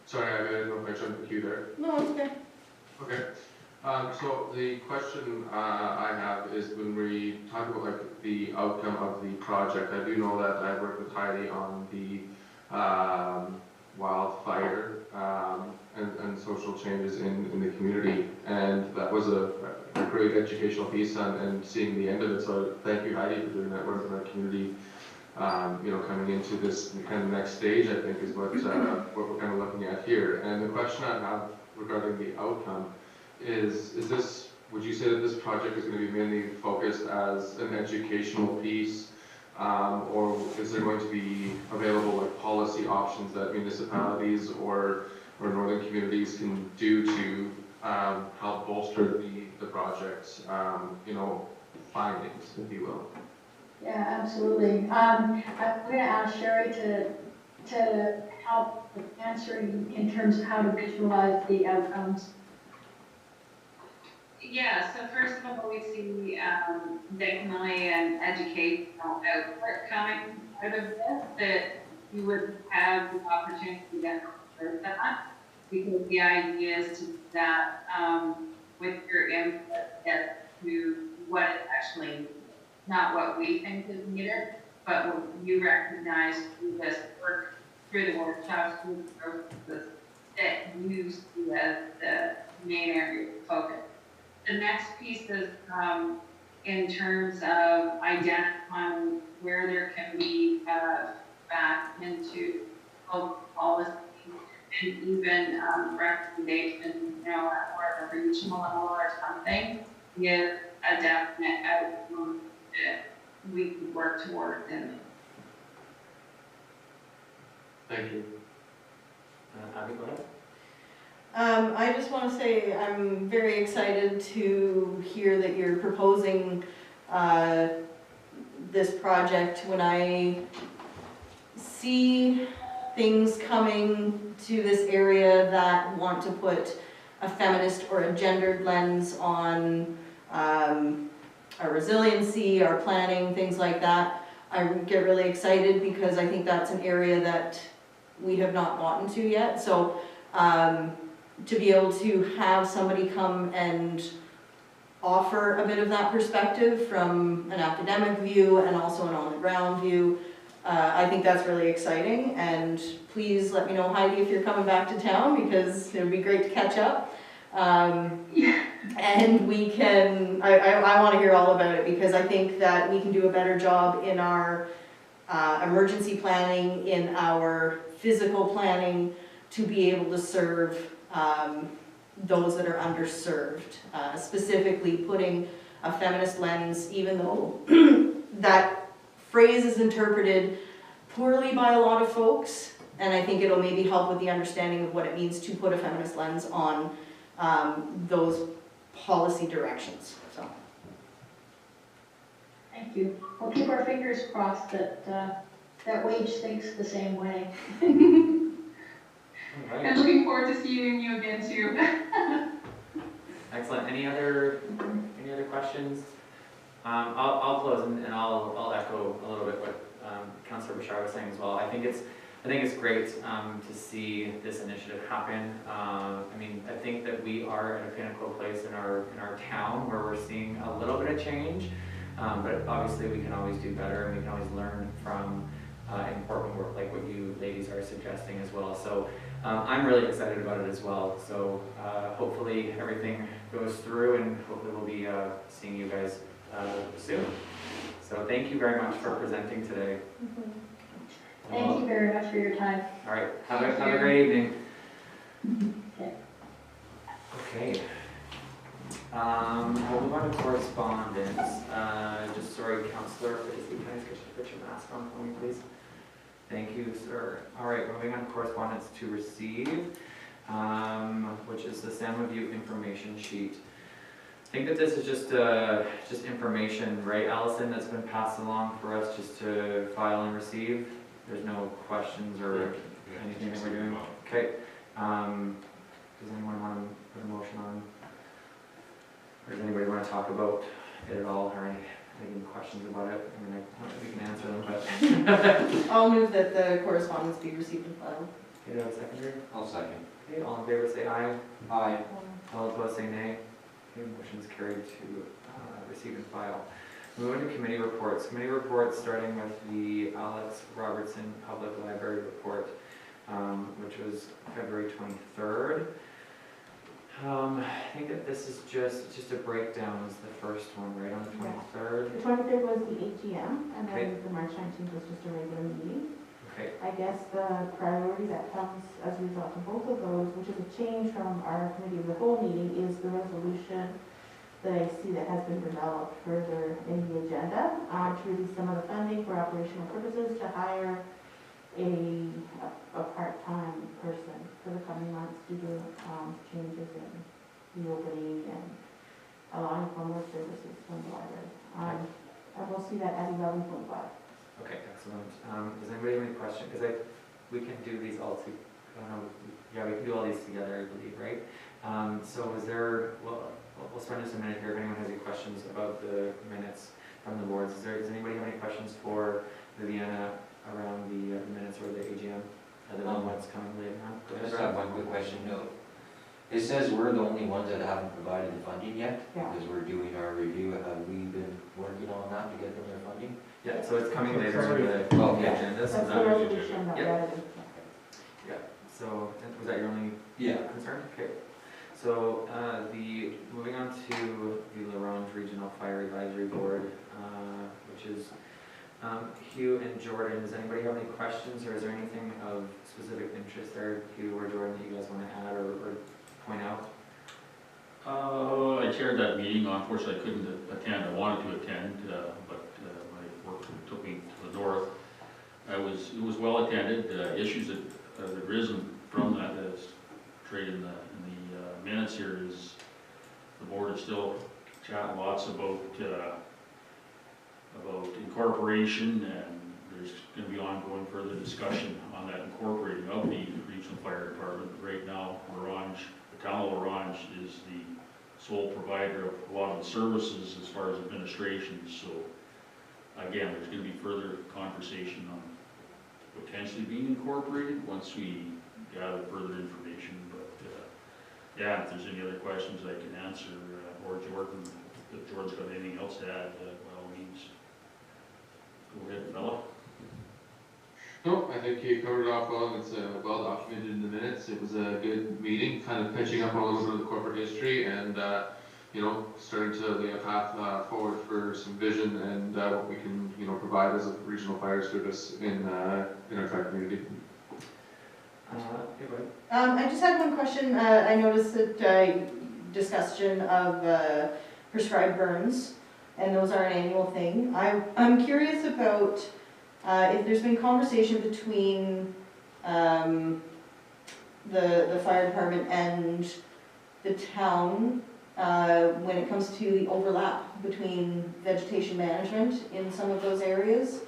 Sorry, I didn't know if I jumped the queue there. No, it's okay. Okay. So the question I have is when we talk about like the outcome of the project, I do know that I worked with Heidi on the wildfire and social changes in the community, and that was a great educational piece and seeing the end of it. So thank you, Heidi, for doing that work in our community. You know, coming into this kind of next stage, I think is what we're kind of looking at here. And the question I have regarding the outcome is this, would you say that this project is going to be mainly focused as an educational piece, or is there going to be available like policy options that municipalities or northern communities can do to help bolster the project's you know, findings, if you will? Yeah, absolutely. I'm going to ask Sherry to help with answering in terms of how to visualize the outcomes. Yeah, so first of all, we see definitely an educational output coming out of this, that you would have the opportunity to observe that, because the idea is to do that with your input as to what is actually, not what we think is needed, but what you recognize through this work, through the workshops, through the processes that you see as the main area of focus. The next piece is in terms of identifying where there can be back into policy and even recommendations, you know, at a regional level or something, is a definite outcome that we can work towards. And thank you. Abby, go ahead. I just want to say I'm very excited to hear that you're proposing this project. When I see things coming to this area that want to put a feminist or a gendered lens on our resiliency, our planning, things like that, I get really excited because I think that's an area that we have not gotten to yet. So to be able to have somebody come and offer a bit of that perspective from an academic view and also an on-the-ground view, I think that's really exciting. And please let me know, Heidi, if you're coming back to town, because it would be great to catch up. And we can, I want to hear all about it, because I think that we can do a better job in our emergency planning, in our physical planning, to be able to serve those that are underserved, specifically putting a feminist lens, even though that phrase is interpreted poorly by a lot of folks, and I think it'll maybe help with the understanding of what it means to put a feminist lens on those policy directions. So. Thank you. We'll keep our fingers crossed that that Wage thinks the same way. All right. And looking forward to seeing you again too. Excellent. Any other questions? I'll close and I'll echo a little bit what Councillor Bashar was saying as well. I think it's great to see this initiative happen. I mean, I think that we are at a pinnacle place in our town where we're seeing a little bit of change, but obviously we can always do better, and we can always learn from important work like what you ladies are suggesting as well. So I'm really excited about it as well. So hopefully everything goes through, and hopefully we'll be seeing you guys soon. So thank you very much for presenting today. Thank you very much for your time. All right, have a great evening. Okay. Okay. We'll move on to correspondence. Just sorry, Councillor, can I just put your mask on for me, please? Thank you, sir. All right, moving on to correspondence to receive, which is the Salmon View information sheet. I think that this is just information, right, Allison, that's been passed along for us just to file and receive. There's no questions or anything that we're doing. Okay. Does anyone want to put a motion on? Or does anybody want to talk about it at all, or any questions about it? I mean, we can answer them, but. I'll move that the correspondence be received and filed. Okay, do I have a seconder? I'll second. Okay, all in favor say aye. Aye. All opposed say nay. Okay, motion's carried to receive and file. Moving to committee reports. Committee reports starting with the Alex Robertson Public Library report, which was February 23rd. I think that this is just a breakdown is the first one, right, on the 23rd? The 23rd was the AGM, and Okay. then the March 19th was just a regular meeting. Okay. I guess the priority that comes as a result of both of those, which is a change from our committee of the whole meeting, is the resolution that I see that has been developed further in the agenda to release some of the funding for operational purposes to hire a part-time person for the coming months due to changes in the opening and allowing for more services from the library. And we'll see that at 11.5. Okay, excellent. Does anybody have any questions? Because we can do these all yeah, we can do all these together, I believe, right? So is there, we'll spend just a minute here if anyone has any questions about the minutes from the boards. Does anybody have any questions for Viviana around the minutes or the AGM? Other than what's coming later on? Go I ahead. just have one quick question. No, it says we're the only ones that haven't provided the funding yet, Yeah. because we're doing our review. Have we been working on that to get them their funding? Yeah, so it's coming later in the Oh, yeah. agenda. So That's that the was- resolution that Yep. read it. Yeah, so was that your only Yeah. concern? Okay. So moving on to the La Ronge Regional Fire Advisory Board, which is Hugh and Jordan. Does anybody have any questions, or is there anything of specific interest there, Hugh or Jordan, that you guys want to add or point out? I chaired that meeting. Unfortunately, I couldn't attend. I wanted to attend, but my work took me to the north. It was well attended. Issues that have arisen from that, as trade in the minutes here, is the board is still chatting lots about incorporation, and there's going to be ongoing further discussion on that incorporating of the regional fire department. Right now, La Ronge, the town of La Ronge is the sole provider of a lot of the services as far as administration. So again, there's going to be further conversation on potentially being incorporated once we gather further information. But yeah, if there's any other questions I can answer, or Jordan, if Jordan's got anything else to add, by all means, go ahead, fella. No, I think you covered it off well, and it's well documented in the minutes. It was a good meeting, kind of pitching up a little bit of the corporate history and, starting to lay a path forward for some vision and what we can, provide as a regional fire service in our community. I just had one question. I noticed that discussion of prescribed burns, and those are an annual thing. I'm curious about if there's been conversation between the fire department and the town when it comes to the overlap between vegetation management in some of those areas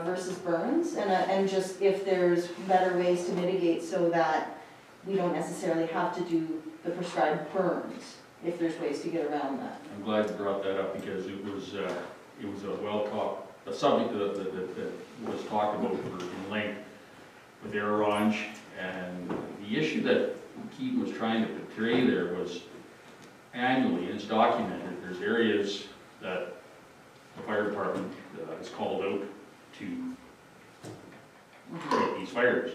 versus burns, and just if there's better ways to mitigate so that we don't necessarily have to do the prescribed burns, if there's ways to get around that. I'm glad you brought that up because it was a well-talked, a subject that was talked about in length with Air Orange, and the issue that Keaton was trying to portray there was annually, and it's documented, there's areas that the fire department is called out to fight these fires.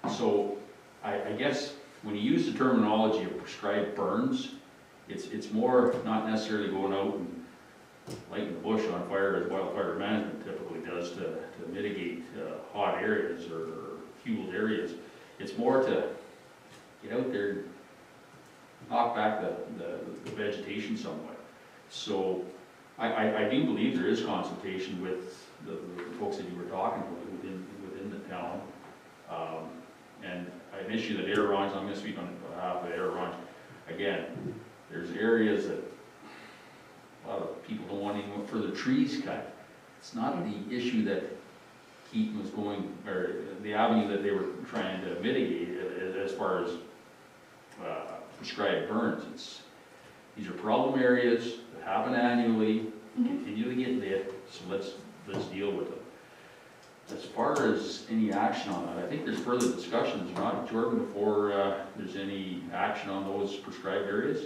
So I guess when you use the terminology of prescribed burns, it's more not necessarily going out and lighting the bush on fire as wildfire management typically does to mitigate hot areas or fueled areas. It's more to get out there and knock back the vegetation somewhat. So I do believe there is consultation with the folks that you were talking about within the town. And an issue that Air Orange, I'm going to speak on behalf of Air Orange. Again, there's areas that a lot of people don't want any further trees cut. It's not the issue that Keaton was going, or the avenue that they were trying to mitigate as far as prescribed burns. These are problem areas that happen annually, continue to get lit, so let's deal with them. As far as any action on that, I think there's further discussions, not Jordan, before there's any action on those prescribed areas?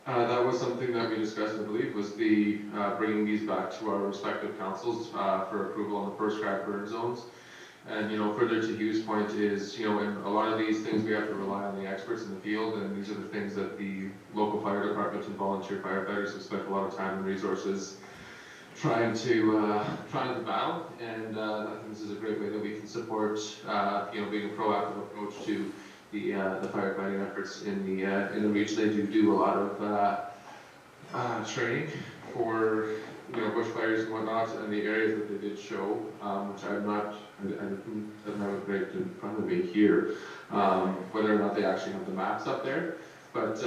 That was something that we discussed, I believe, was the bringing these back to our respective councils for approval on the prescribed burn zones. And, you know, further to Hugh's point is, you know, in a lot of these things we have to rely on the experts in the field, and these are the things that the local fire departments and volunteer firefighters have spent a lot of time and resources trying to battle. And I think this is a great way that we can support, you know, being a proactive approach to the firefighting efforts in the region. They do a lot of training for, you know, bushfires and whatnot, and the areas that they did show, which I don't have it right in front of me here, whether or not they actually have the maps up there. But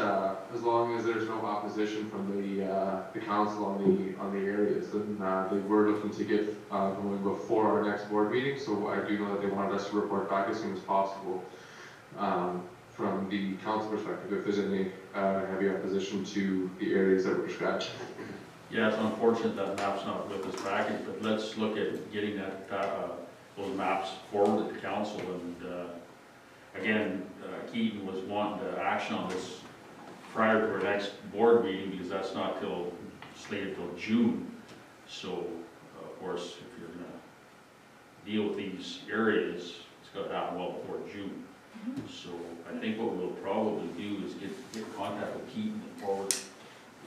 as long as there's no opposition from the council on the areas, then they were looking to get going before our next board meeting. So I do know that they wanted us to report back as soon as possible from the council perspective, if there's any heavy opposition to the areas that were prescribed. Yeah, it's unfortunate that map's not with this package, but let's look at getting those maps forward to the council. And again, Keaton was wanting to action on this prior to our next board meeting, because that's not slated till June. So, of course, if you're going to deal with these areas, it's got to happen well before June. So I think what we'll probably do is get in contact with Keaton and forward.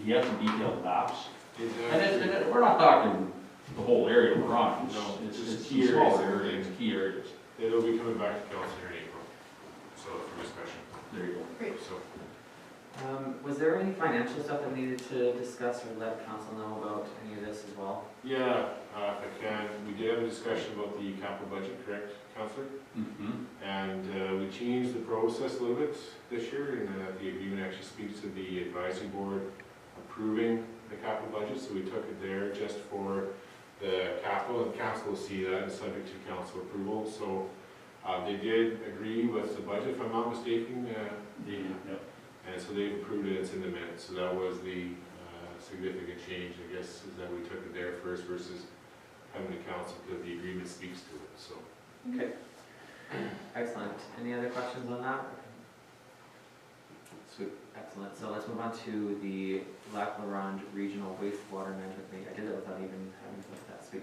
He has some detailed maps. And we're not talking the whole area we're on. It's key areas. Key areas. It'll be coming back to council in April, so for discussion. There you go. Great. So, Was there any financial stuff that we needed to discuss or let council know about any of this as well? yeah, if I can, we did have a discussion about the capital budget, correct, Councillor? Mm-hmm. And we changed the process a little bit this year, and the agreement actually speaks to the advisory board approving the capital budget, so we took it there just for the capital, and council will see that and subject to council approval. So they did agree with the budget, if I'm not mistaken. Yep. And so they've approved it, it's in the minutes. So that was the significant change, I guess, is that we took it there first versus having the council, because the agreement speaks to it, so. Okay. Excellent. Any other questions on that? Sweet. Excellent. So let's move on to the Lac La Ronge Regional Wastewater Management Committee. I did that without even having to let that speak.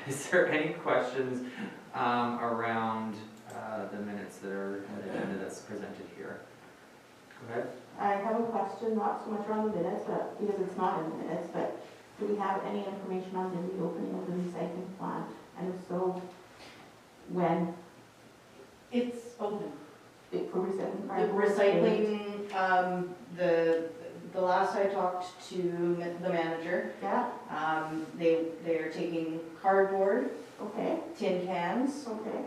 Is there any questions around the minutes that are on the agenda that's presented here? Go ahead. I have a question, not so much around the minutes, but because it's not in the minutes, but do we have any information on the reopening of the recycling plant? And if so, when? It's open. For recycling? The recycling, the last I talked to the manager, Yeah, they are taking cardboard, okay, tin cans, okay.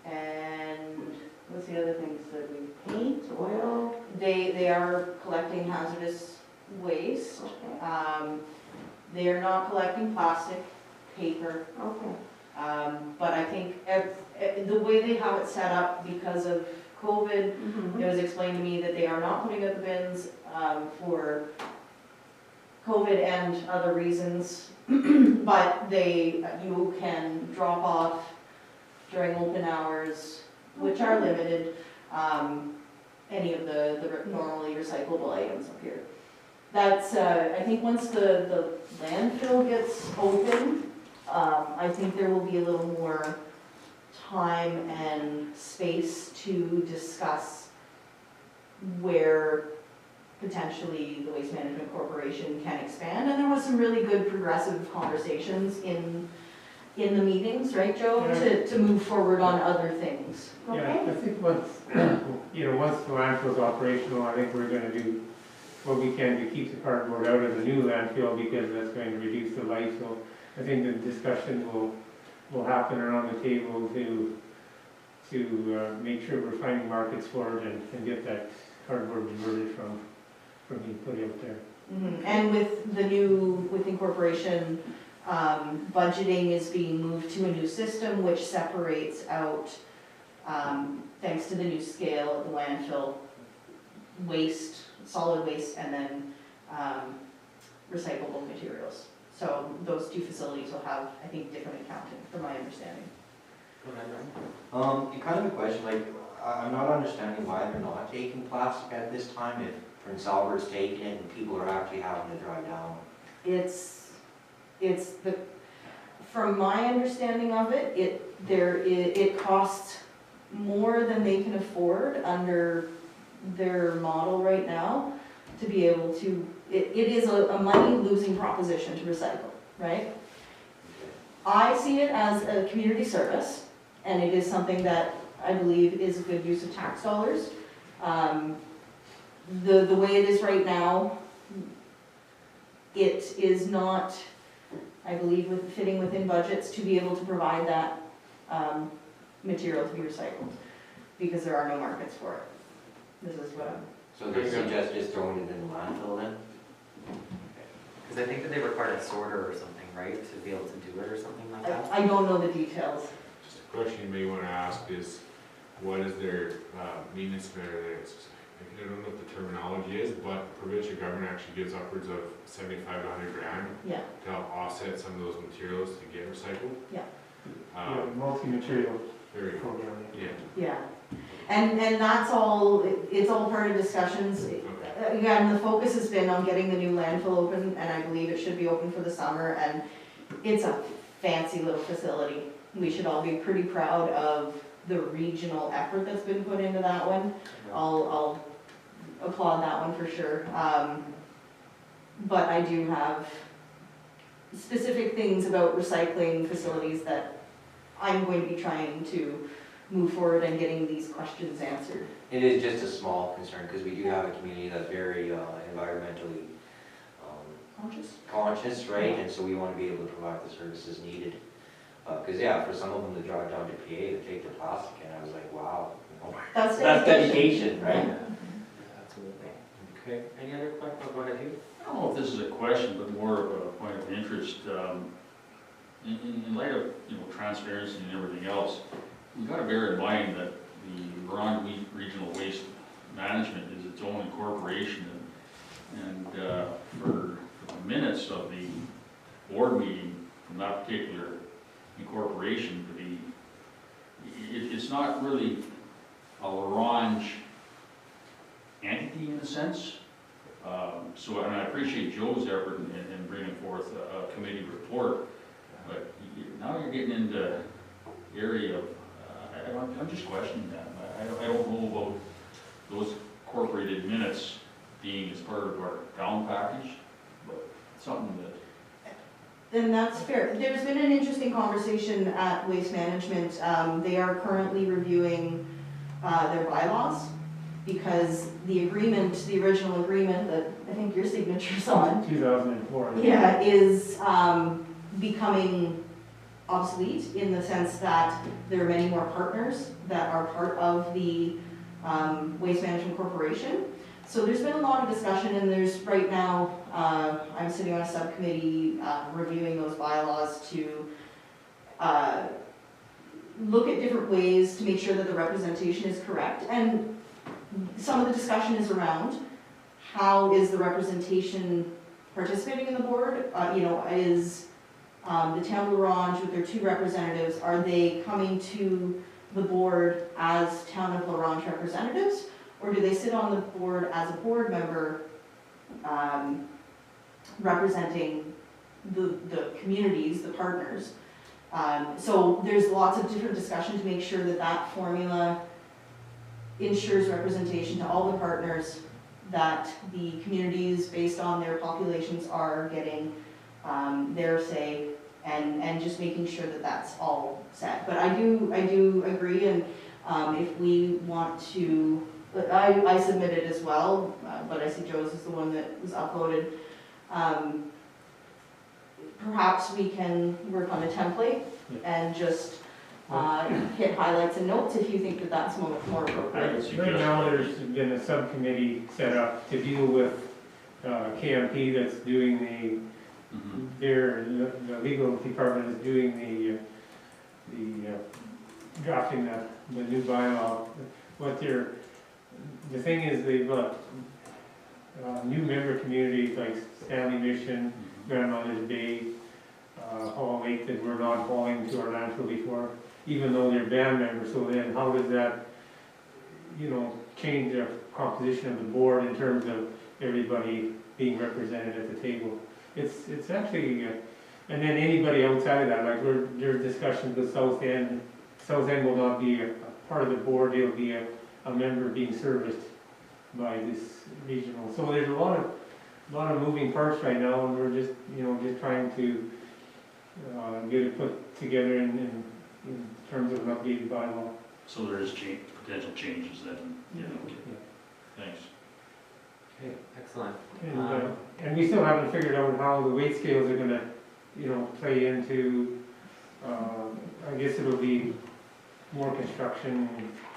and what's the other things that we, Paint, oil, they are collecting hazardous waste. okay, They are not collecting plastic, paper. okay. But I think the way they have it set up because of COVID, it was explained to me that they are not putting out the bins for COVID and other reasons, but you can drop off during open hours, which are limited, any of the normally recyclable items up here. That's, I think once the landfill gets open, I think there will be a little more time and space to discuss where potentially the Waste Management Corporation can expand. And there was some really good progressive conversations in the meetings, right, Joe, to move forward on other things. Yeah, I think once, once the landfill's operational, I think we're gonna do what we can to keep the cardboard out of the new landfill because that's going to reduce the life. So I think the discussion will happen around the table to make sure we're finding markets for it and get that cardboard diverted from being put out there. And with incorporation, budgeting is being moved to a new system which separates out, thanks to the new scale of the landfill, waste, solid waste, and then recyclable materials. So those two facilities will have, I think, different accounting, from my understanding. Kind of a question, like, I'm not understanding why they're not taking plastic at this time if Prince Albert's taking it and people are actually having to drive down. From my understanding of it, it costs more than they can afford under their model right now to be able to, it is a money-losing proposition to recycle, right? I see it as a community service, and it is something that I believe is a good use of tax dollars. The way it is right now, it is not, I believe, fitting within budgets to be able to provide that material to be recycled, because there are no markets for it. This is what I'm... So they suggest just throwing it in the landfill then? Because I think that they require a sorter or something, right, to be able to do it or something like that? I don't know the details. Just a question you may want to ask is, what is their maintenance matter? I don't know what the terminology is, but provincial government actually gives upwards of 75 to 100 grand to help offset some of those materials to get recycled. Multi-material program. Yeah, and that's all, it's all part of discussions. Again, the focus has been on getting the new landfill open, and I believe it should be open for the summer, and it's a fancy little facility. We should all be pretty proud of the regional effort that's been put into that one. I'll applaud that one for sure. But I do have specific things about recycling facilities that I'm going to be trying to move forward and getting these questions answered. It is just a small concern because we do have a community that's very environmentally conscious, right? And so we want to be able to provide the services needed. Because for some of them to drive down to PA to take their plastic, and I was like, wow, that's dedication, right? Yeah, absolutely. Okay, any other questions? Go ahead, Hugh. I don't know if this is a question, but more of a point of interest. In light of transparency and everything else, we've got to bear in mind that the Laurent Regional Waste Management is its own incorporation, and for the minutes of the board meeting from that particular incorporation, it's not really a Laurent entity in a sense. And I appreciate Joe's effort in bringing forth a committee report, but now you're getting into the area of, I'm just questioning that. I don't know about those incorporated minutes being as part of our down package, but something that... Then that's fair. There's been an interesting conversation at Waste Management. They are currently reviewing their bylaws, because the original agreement that I think your signature's on. 2004. Yeah, is becoming obsolete in the sense that there are many more partners that are part of the Waste Management Corporation. So there's been a lot of discussion, and there's right now, I'm sitting on a subcommittee reviewing those bylaws to look at different ways to make sure that the representation is correct. And some of the discussion is around how is the representation participating in the board? Is the town of La Ronge with their 2 representatives, are they coming to the board as town of La Ronge representatives? Or do they sit on the board as a board member representing the communities, the partners? So there's lots of different discussion to make sure that that formula ensures representation to all the partners, that the communities based on their populations are getting their say, and just making sure that that's all set. But I do agree, and if we want to, I submitted as well, but I see Joe's is the one that was uploaded. Perhaps we can work on a template and just hit highlights and notes if you think that that's more appropriate. Right now, there's been a subcommittee set up to deal with KMP that's doing the legal department is doing the drafting the new bylaw. The thing is, they've got new member communities like Stanley Mission, Grandmother's Bay, Hall Lake that were not hauling to our landfill before, even though they're band members. So then how does that, change the composition of the board in terms of everybody being represented at the table? It's actually, and then anybody outside of that, like there's discussions with South End. South End will not be a part of the board, they'll be a member being serviced by this regional. So there's a lot of moving parts right now, and we're just trying to get it put together in terms of an updated bylaw. So there is potential changes then, okay. Thanks. Okay, excellent. And we still haven't figured out how the weight scales are gonna, play into, I guess it'll be more construction,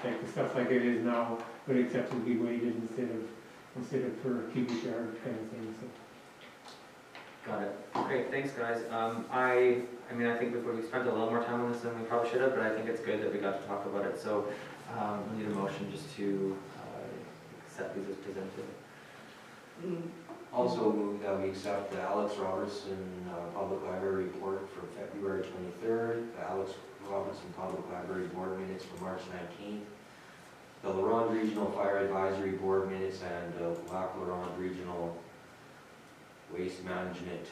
like the stuff like it is now, but except it'll be weighted instead of per cubic yard kind of thing, so. Got it. Great, thanks guys. I think we spent a little more time on this than we probably should have, but I think it's good that we got to talk about it. So we need a motion just to accept these as presented. Also move that we accept the Alex Robertson Public Library report for February 23rd, the Alex Robertson Public Library Board minutes for March 19th, the La Ronge Regional Fire Advisory Board minutes, and the Lac La Ronge Regional Waste Management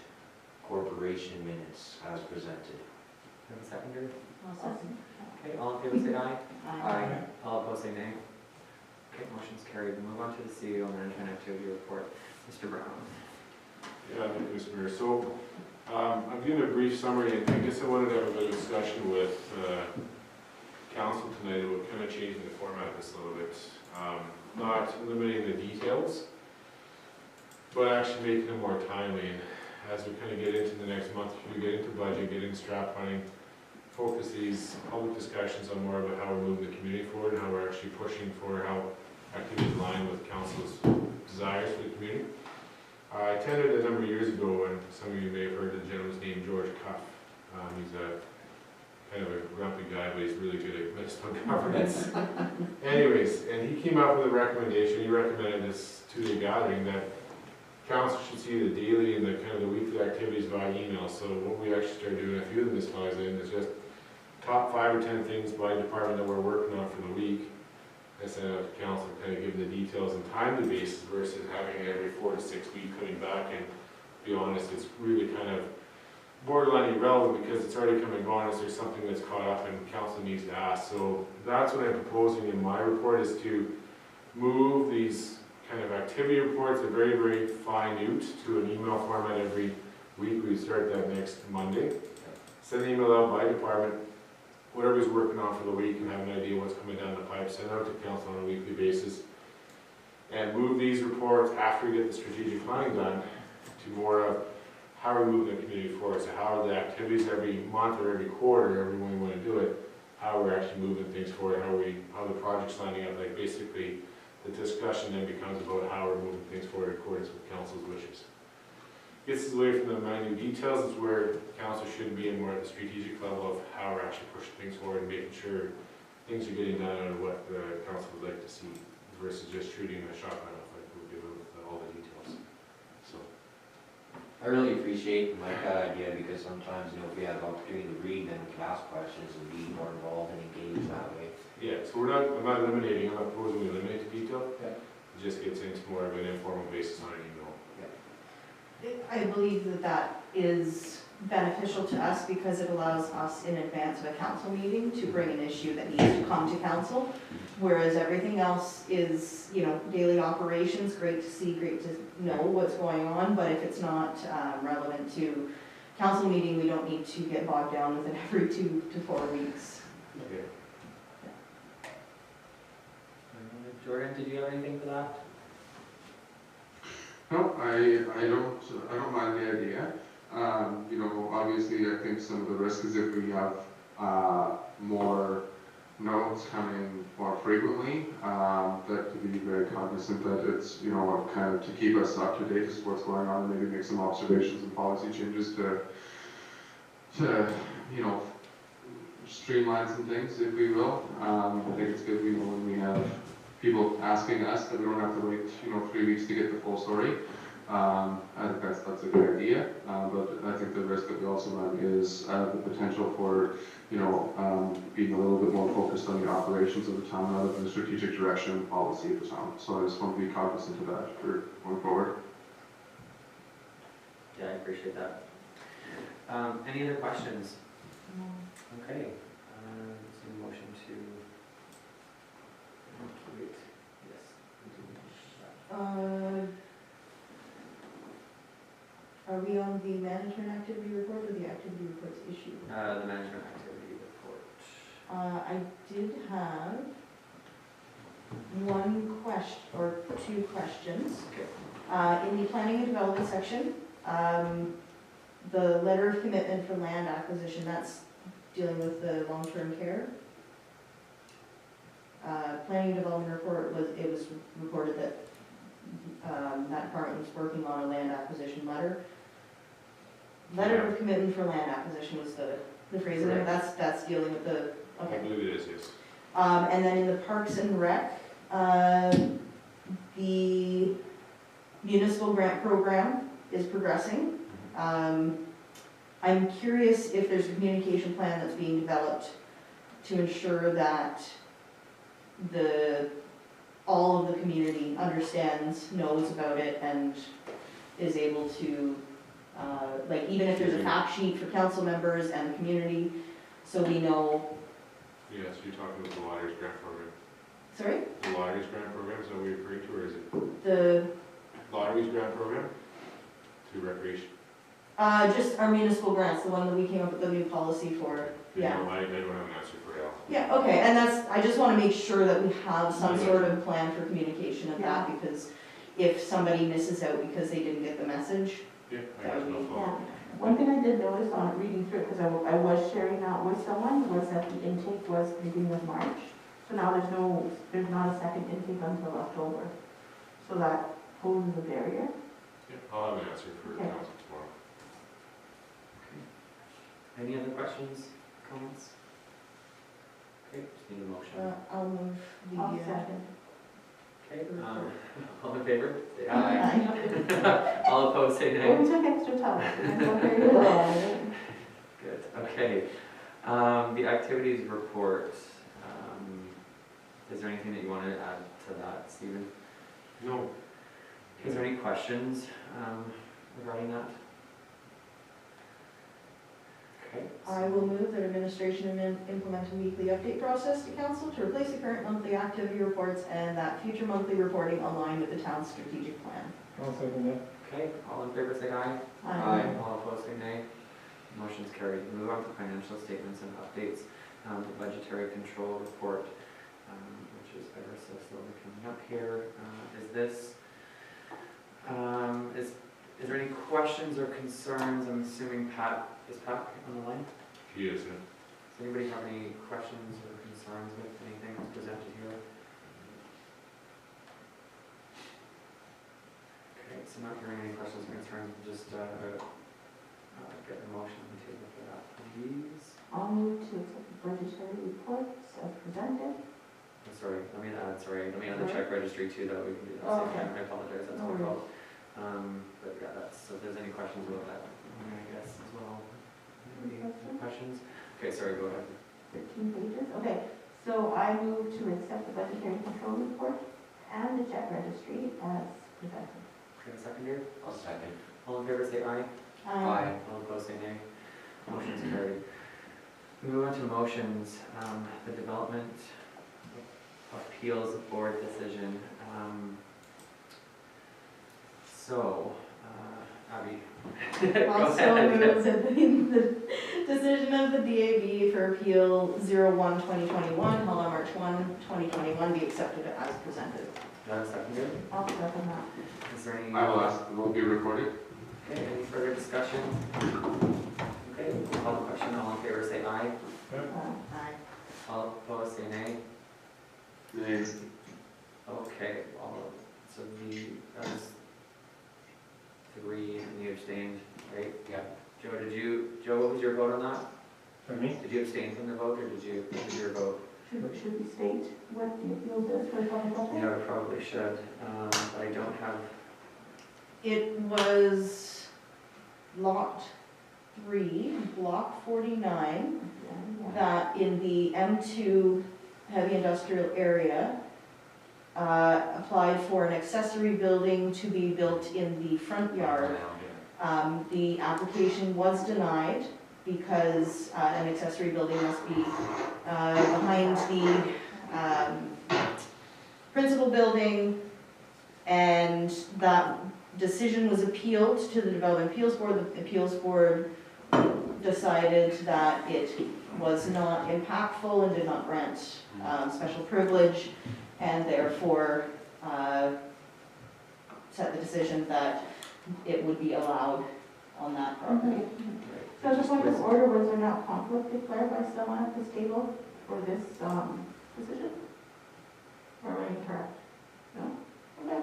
Corporation minutes as presented. Do you have a seconder? Second. Okay, all in favor say aye. Aye. All opposed say nay. Okay, motion's carried. We'll move on to the CEO Management Activity Report. Mr. Brown. Yeah, thank you, Mr. Mayor. So, I'm giving a brief summary, and I guess I wanted to have a bit of discussion with council tonight about kind of changing the format of this a little bit. Not eliminating the details, but actually making them more timely. And as we kind of get into the next month, we get into budget, get into strat planning, focus these public discussions on more about how we're moving the community forward and how we're actually pushing for how activities align with council's desires for the community. I attended a number of years ago, and some of you may have heard of the gentleman's name, George Cuff. He's a kind of a grumpy guy, but he's really good at municipal governance. Anyways, and he came up with a recommendation. He recommended this to the gathering that council should see the daily and the kind of the weekly activities via email. So what we actually started doing, a few of them this ties in, is just top 5 or 10 things by department that we're working on for the week. I sent out to council, kind of give the details and timely basis versus having it every 4 to 6 weeks coming back. And to be honest, it's really kind of borderline irrelevant because it's already come and gone. If there's something that's caught up and council needs to ask. So that's what I'm proposing in my report, is to move these kind of activity reports, are very, very minute, to an email format every week. We start that next Monday. Send an email out by department, whatever he's working on for the week, and have an idea what's coming down the pipe. Send it out to council on a weekly basis. And move these reports after we get the strategic planning done to more of how are we moving the community forward. So how are the activities every month or every quarter, every when we want to do it, how we're actually moving things forward, how the project's lining up. Like basically the discussion then becomes about how we're moving things forward in accordance with council's wishes. gets us away from the minute details, is where council should be in more at the strategic level of how we're actually pushing things forward and making sure things are getting done out of what the council would like to see, versus just shooting a shotgun off like we do with all the details. So, I really appreciate the MICA idea, because sometimes, you know, if we have the opportunity to read, then we can ask questions and be more involved and engaged that way. yeah, so I'm not eliminating, I'm not proposing we eliminate the detail. Okay. It just gets into more of an informal basis on an email. I believe that that is beneficial to us because it allows us in advance of a council meeting to bring an issue that needs to come to council. Whereas everything else is, you know, daily operations, great to see, great to know what's going on, but if it's not relevant to council meeting, we don't need to get bogged down with it every 2 to 4 weeks. Okay. Jordan, did you have anything for that? No, I don't mind the idea. You know, obviously, I think some of the risk is if we have more notes coming more frequently, that to be very cognizant that it's, you know, kind of to keep us up to date as to what's going on, and maybe make some observations and policy changes to you know, streamline some things, if we will. I think it's good, you know, when we have people asking us that we don't have to wait, you know, 3 weeks to get the full story. I think that's a good idea, but I think the risk that we also run is the potential for, you know, being a little bit more focused on the operations of the town rather than the strategic direction and policy of the town. So I just want to be cognizant of that for going forward. Yeah, I appreciate that. Any other questions? Okay, let's see, motion to, wait, yes. Are we on the management activity report or the activity reports issue? The management activity report. I did have one question, or 2 questions. Okay. In the planning and development section, the letter of commitment for land acquisition, that's dealing with the long-term care. Planning and development report it was reported that that department was working on a land acquisition letter. Letter of commitment for land acquisition was the phrase in there. That's dealing with the, okay. I believe it is, yes. And then in the Parks and Rec, the municipal grant program is progressing. I'm curious if there's a communication plan that's being developed to ensure that all of the community understands, knows about it, and is able to, like, even if there's a fact sheet for council members and the community, so we know. Yes, you're talking about the lotteries grant program. Sorry? The lotteries grant program, is that what you're referring to, or is it? The, Lotteries grant program? Through recreation? just our municipal grants, the one that we came up with the new policy for, yeah. No, I don't have an answer for Al. Yeah, okay, and I just want to make sure that we have some sort of plan for communication of that, because if somebody misses out because they didn't get the message, Yeah, I that have would no be, problem. One thing I did notice on reading through, because I was sharing that with someone, was that the intake was beginning of March. So now there's not a second intake until October. So that poses a barrier. Yeah, I'll have an answer for Okay. council tomorrow. Any other questions, comments? Okay, just need a motion. I'll move the. I'll second. Okay, all in favor? Say aye. Aye. All opposed, say Oh, nay. we took extra time. Good, okay. The activities report, is there anything that you want to add to that, Stephen? No. Is there any questions regarding that? Okay. I will move that administration implement a weekly update process to council to replace the current monthly activity reports, and that future monthly reporting align with the town's strategic plan. I'll second that. Okay, all in favor say aye. Aye. All opposed say nay. Motion's carried. Move on to financial statements and updates. The budgetary control report, which is ever so slowly coming up here. Is there any questions or concerns? I'm assuming Pat, is Pat on the line? He is, yeah. Does anybody have any questions or concerns with anything that's presented here? Okay, so not hearing any questions or concerns, just, get a motion on the table for that, please. I'll move to accept the budgetary reports as presented. Sorry, let me add the check registry too, that we can do that Oh, same okay. time. I apologize, that's No my worries. fault. But yeah, that's, so if there's any questions about that, I guess as well. Any questions? Okay, sorry, go ahead. 13 pages, okay. So I move to accept the budgetary control report and the check registry as presented. Okay, a second here? I'll second. All in favor say aye. Aye. All opposed say nay. Motion's carried. We move on to motions, the development appeals board decision. So, Abby. Go Also ahead. move that the decision of the DAB for Appeal 01-2021, held on March 1, 2021, be accepted as presented. Do I have a second here? I'll second that. Is there any? I will ask, it will be recorded. Okay, any further discussion? Okay, we'll call the question. All in favor say aye. Aye. All opposed say nay. Nay. Okay, so that was 3 and you abstained, right? Yeah. Joe, what was your vote on that? For me? Did you abstain from the vote, or what was your vote? Should we state what the appeal does for the public? Yeah, we probably should, but I don't have, It was Lot 3, Block 49, that in the M2 heavy industrial area, applied for an accessory building to be built in the front yard. The application was denied because an accessory building must be behind the principal building, and that decision was appealed to the Development Appeals Board. The Appeals Board decided that it was not impactful and did not grant special privilege, and therefore set the decision that it would be allowed on that property. So the point of order, was there not conflict declared by someone at this table for this decision? Or am I incorrect? No? Okay.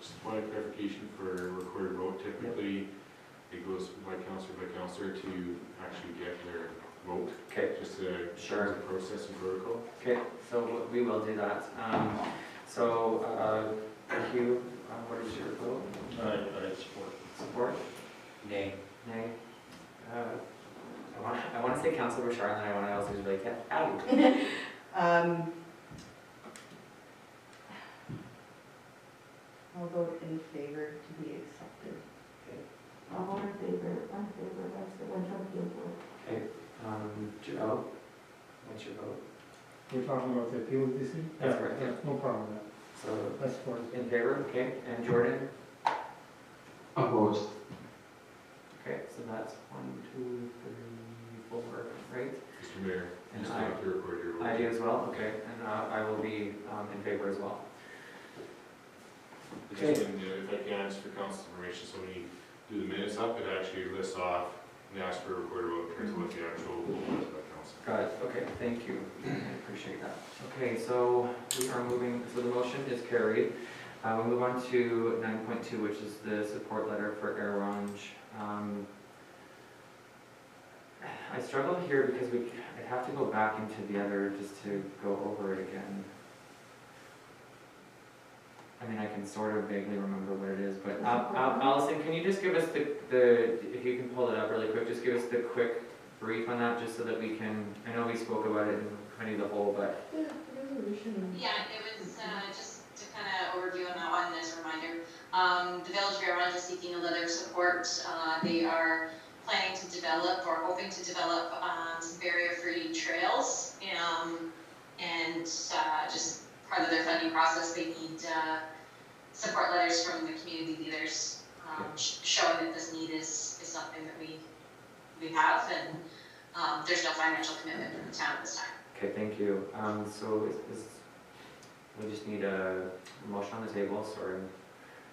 Just point of clarification for recorded vote, typically it goes by counselor to actually get their vote. okay, Just to Sure. the process and protocol. okay, so we will do that. Thank you, what is your vote? I support. Support? Nay. Nay? I want to say Councilor Bouchard, and then I want to also be like, yeah, Abby. I'll vote in favor to be accepted. I'll vote in favor, that's the one from appeal board. Okay, Joe, what's your vote? We're talking about the appeal decision? That's correct, yeah. No problem with that. So, I support it. in favor, okay, and Jordan? Opposed. Okay, so that's 1, 2, 3, 4, right? Mr. Mayor, And just I- have to record your vote. I do as well, okay, and I will be in favor as well. Just if I can, just for council information, so when you do the minutes up, it actually lists off and asks for a recorded vote in terms of what the actual vote was by council. Got it, okay, thank you, I appreciate that. Okay, so we are moving, so the motion is carried. We'll move on to 9.2, which is the support letter for Air Orange. I struggle here because I'd have to go back into the other just to go over it again. I mean, I can sort of vaguely remember what it is, but Allison, can you just give us if you can pull it up really quick, just give us the quick brief on that, just so that we can, I know we spoke about it in committee of the whole, but. The resolution. Yeah, it was just to kind of overview on that one as a reminder. The Village of Air Orange is seeking a letter of support. They are planning to develop or hoping to develop some barrier-free trails. And just part of their funding process, they need support letters from the community leaders showing that this need is something that we have, and there's no financial commitment from the town at this time. Okay, thank you. So we just need a motion on the table, sorry.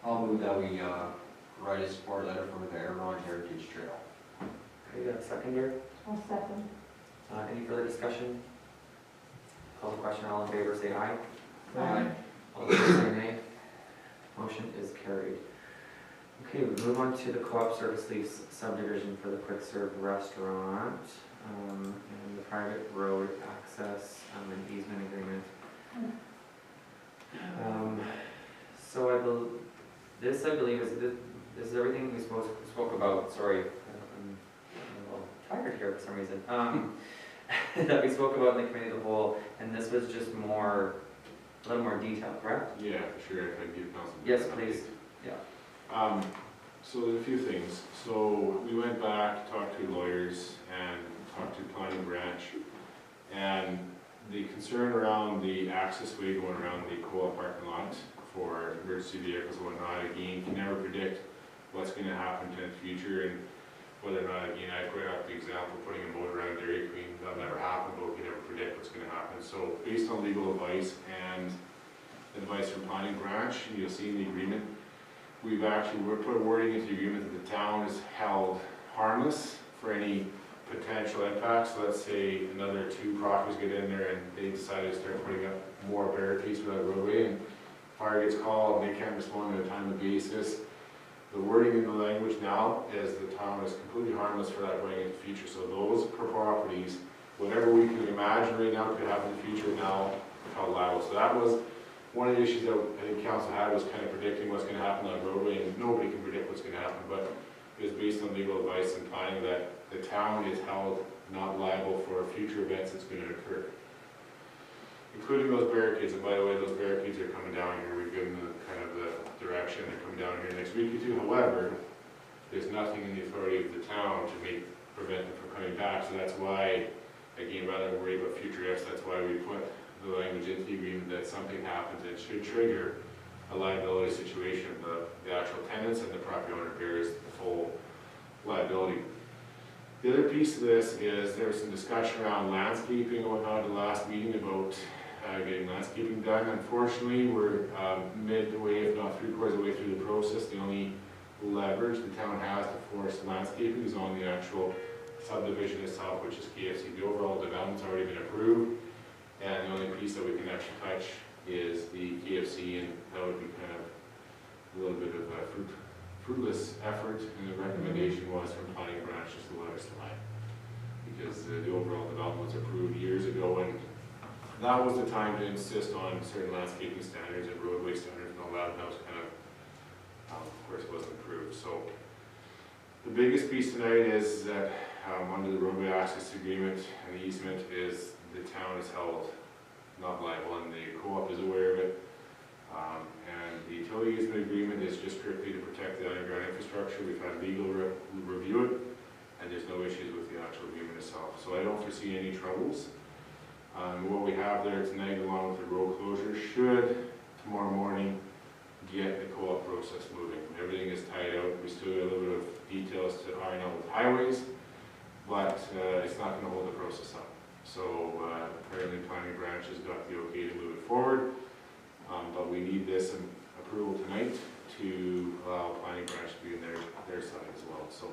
I'll move that we write a support letter for the Air Orange Heritage Trail. Okay, you got a second here? I'll second. Any further discussion? Call the question, all in favor say aye. Aye. All opposed say nay. Motion is carried. Okay, we move on to the co-op service lease subdivision for the quick serve restaurant, and the private road access, and easement agreement. So this I believe is, this is everything we spoke about, sorry, I'm a little tired here for some reason, that we spoke about in the committee of the whole, and this was just more, a little more detail, correct? Yeah, for sure, if I can give council. Yes, please. Yeah. So there's a few things. So we went back, talked to lawyers, and talked to planning branch, and the concern around the access way going around the co-op parking lot for emergency vehicles and whatnot, again, you can never predict what's gonna happen in the future, and whether or not, again, I put out the example, of putting a moat around Dairy Queen, that'll never happen, but we can never predict what's gonna happen. So based on legal advice and advice from planning branch, and you'll see in the agreement, we've put a wording into the agreement that the town is held harmless for any potential impacts. So let's say another 2 properties get in there and they decide to start putting up more barricades for that roadway, and fire gets called and they can't respond on a timely basis. The wording in the language now is the town is completely harmless for that going into the future. So those properties, whatever we can imagine right now could happen in the future, now are held liable. So that was one of the issues that I think council had, was kind of predicting what's going to happen on the roadway, and nobody can predict what's going to happen, but it was based on legal advice and planning that the town is held not liable for future events that's going to occur, including those barricades. And by the way, those barricades are coming down here. We've given them kind of the direction. They're coming down here next week or two. However, there's nothing in the authority of the town to prevent them from coming back. So that's why, again, rather than worry about future ifs, that's why we put the language into the agreement that something happens and should trigger a liability situation. The actual tenants and the property owner bears the full liability. The other piece of this is there was some discussion around landscaping and whatnot at the last meeting about getting landscaping done. Unfortunately, we're midway, if not 3/4 of the way through the process. The only leverage the town has to force landscaping is on the actual subdivision itself, which is KFC. The overall development's already been approved, and the only piece that we can actually touch is the KFC, and that would be kind of a little bit of a fruitless effort, and the recommendation was from planning branch just to let it slide, because the overall development was approved years ago, and that was the time to insist on certain landscaping standards and roadway standards and all that, and that was kind of course it wasn't approved. So the biggest piece tonight is that under the roadway access agreement and the easement is the town is held not liable, and the co-op is aware of it. And the utility easement agreement is just strictly to protect the underground infrastructure. We've had legal review it, and there's no issues with the actual agreement itself. So I don't foresee any troubles. What we have there tonight, along with the road closure, should tomorrow morning get the co-op process moving. Everything is tied out. We still got a little bit of details to iron out with highways, but it's not going to hold the process up. So apparently planning branch has got the okay to move it forward, but we need this approval tonight to allow planning branch to be in their side as well. So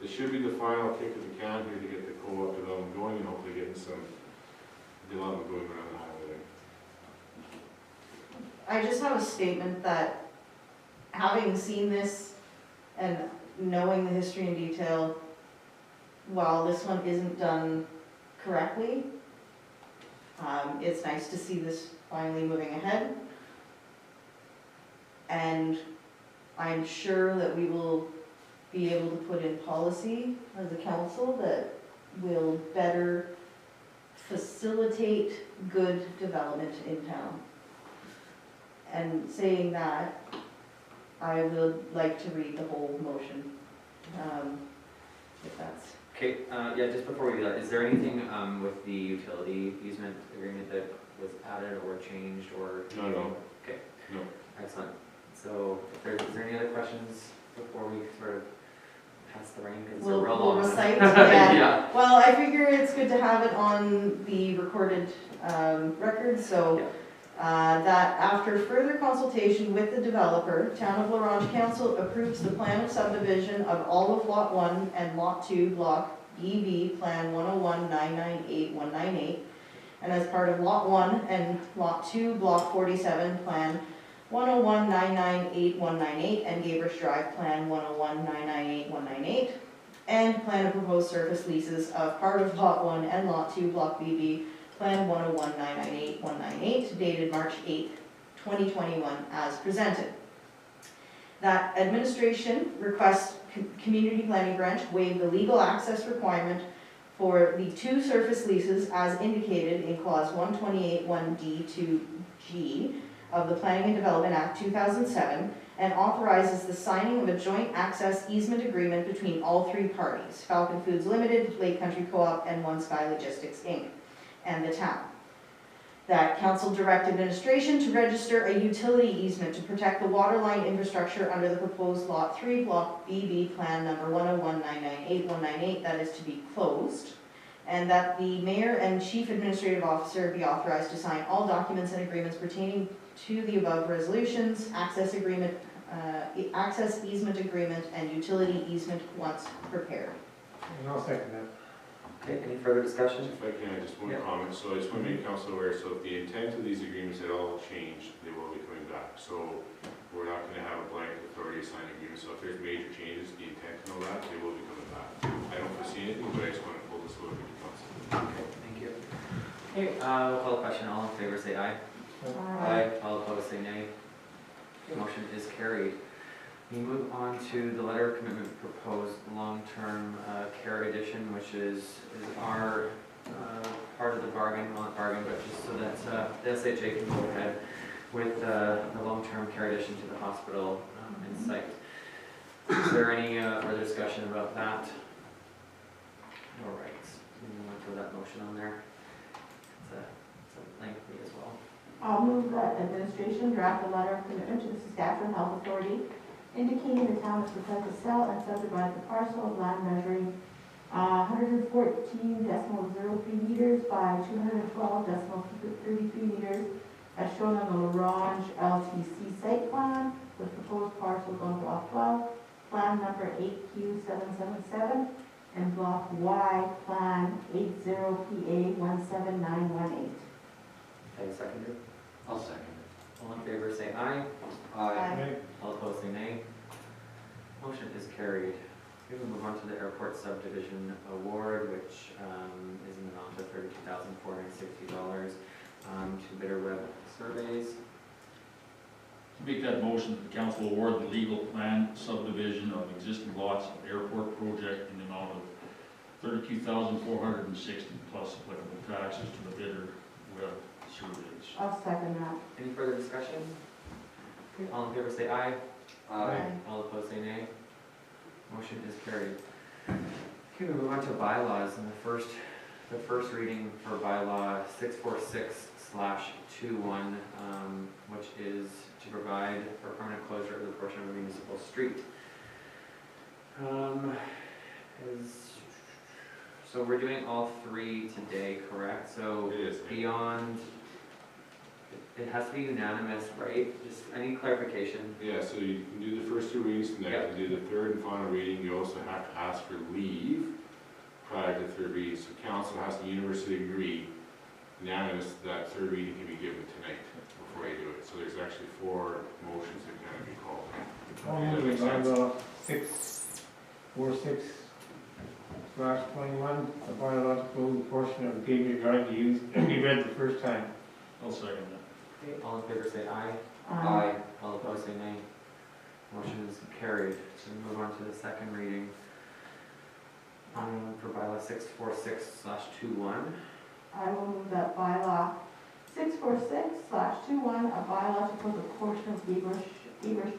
this should be the final kick of the can here to get the co-op development going, and hopefully getting some development going around the highway. I just have a statement that, having seen this and knowing the history in detail, while this one isn't done correctly, it's nice to see this finally moving ahead. And I'm sure that we will be able to put in policy as a council that will better facilitate good development in town. And saying that, I would like to read the whole motion, if that's... Okay, yeah, just before we do that, is there anything with the utility easement agreement that was added or changed or? No. Okay. No. Excellent. So is there any other questions before we sort of pass the rein, because it's a real long one? We'll recite, yeah. Yeah. Well, I figure it's good to have it on the recorded record, so that after further consultation with the developer, Town of La Ronge Council approves the plan of subdivision of all of Lot 1 and Lot 2, Block EV, Plan 101-998-198, and as part of Lot 1 and Lot 2, Block 47, Plan 101-998-198 and Gabers Drive Plan 101-998-198, and plan of proposed surface leases of part of Lot 1 and Lot 2, Block BB, Plan 101-998-198, dated March 8, 2021, as presented. That administration requests Community Planning Branch waive the legal access requirement for the 2 surface leases as indicated in clause 128(1)(d) to G of the Planning and Development Act 2007, and authorizes the signing of a joint access easement agreement between all 3 parties, Falcon Foods Limited, Lake Country Co-op, and One Sky Logistics Inc., and the town. That council direct administration to register a utility easement to protect the waterline infrastructure under the proposed Lot 3, Block BB, Plan number 101-998-198, that is to be closed, and that the mayor and chief administrative officer be authorized to sign all documents and agreements pertaining to the above resolutions, access agreement, access easement agreement, and utility easement once prepared. And I'll second that. Okay, any further discussion? If I can, just one Yeah. comment, so I just want to make council aware, so if the intent of these agreements at all change, they will be coming back. So we're not going to have a blanket authority to sign agreements, so if there's major changes, the intent and all that, they will be coming back. I don't foresee anything, but I just want to pull this a little bit to council. Okay, thank you. Okay, we'll call the question. All in favor, say aye. All opposed, say nay. Okay, motion is carried. We move on to the letter of commitment proposed long-term care edition, which is our part of the bargain, not bargain, but just so that the SHA can go ahead with the long-term care addition to the hospital and site. Is there any further discussion about that? All right, we want to throw that motion on there. It's a lengthy as well. I'll move that administration draft a letter of commitment to the Saskatchewan Health Authority indicating the town is prepared to sell and subdivide the parcel of land measuring 114.03 meters by 212.33 meters as shown on the LaRange LTC site plan with proposed parcels on block 12, plan number 8Q777, and block Y, plan 80PA17918. Okay, seconder. I'll second All in favor, say aye. it. Aye. All opposed, say nay. Motion is carried. We will move on to the airport subdivision award, which is an amount of $32,460 to Bidder Web Surveys. Make that motion that the council award the legal plan subdivision of existing lots of airport project in the amount of $32,460 plus applicable taxes to the Bidder Web Surveys. I'll second that. Any further discussion? Okay, all in favor say aye. Aye. All opposed say nay. Motion is carried. Okay, we move on to bylaws, and the first reading for bylaw 646/21, which is to provide for permanent closure of the portion of a municipal street. So we're doing all 3 today, correct? So It is. beyond, it has to be unanimous, right? Just, I need clarification. Yeah, so you can do the first 2 readings tonight, Yep. you do the 3rd and final reading, you also have to ask for leave prior to the 3rd reading, so council has to universally agree unanimous that 3rd reading can be given tonight before you do it, so there's actually 4 motions that can be called. I'll Does that move make sense? bylaw 646/21, a bylaw to close a portion of Gateway Drive to use, and be read the first time. I'll second that. Okay, all in favor say aye. Aye. All opposed say nay. Motion is carried. So we move on to the second reading. For bylaw 646/21. I will move that bylaw 646/21, a bylaw to close a portion of Gabers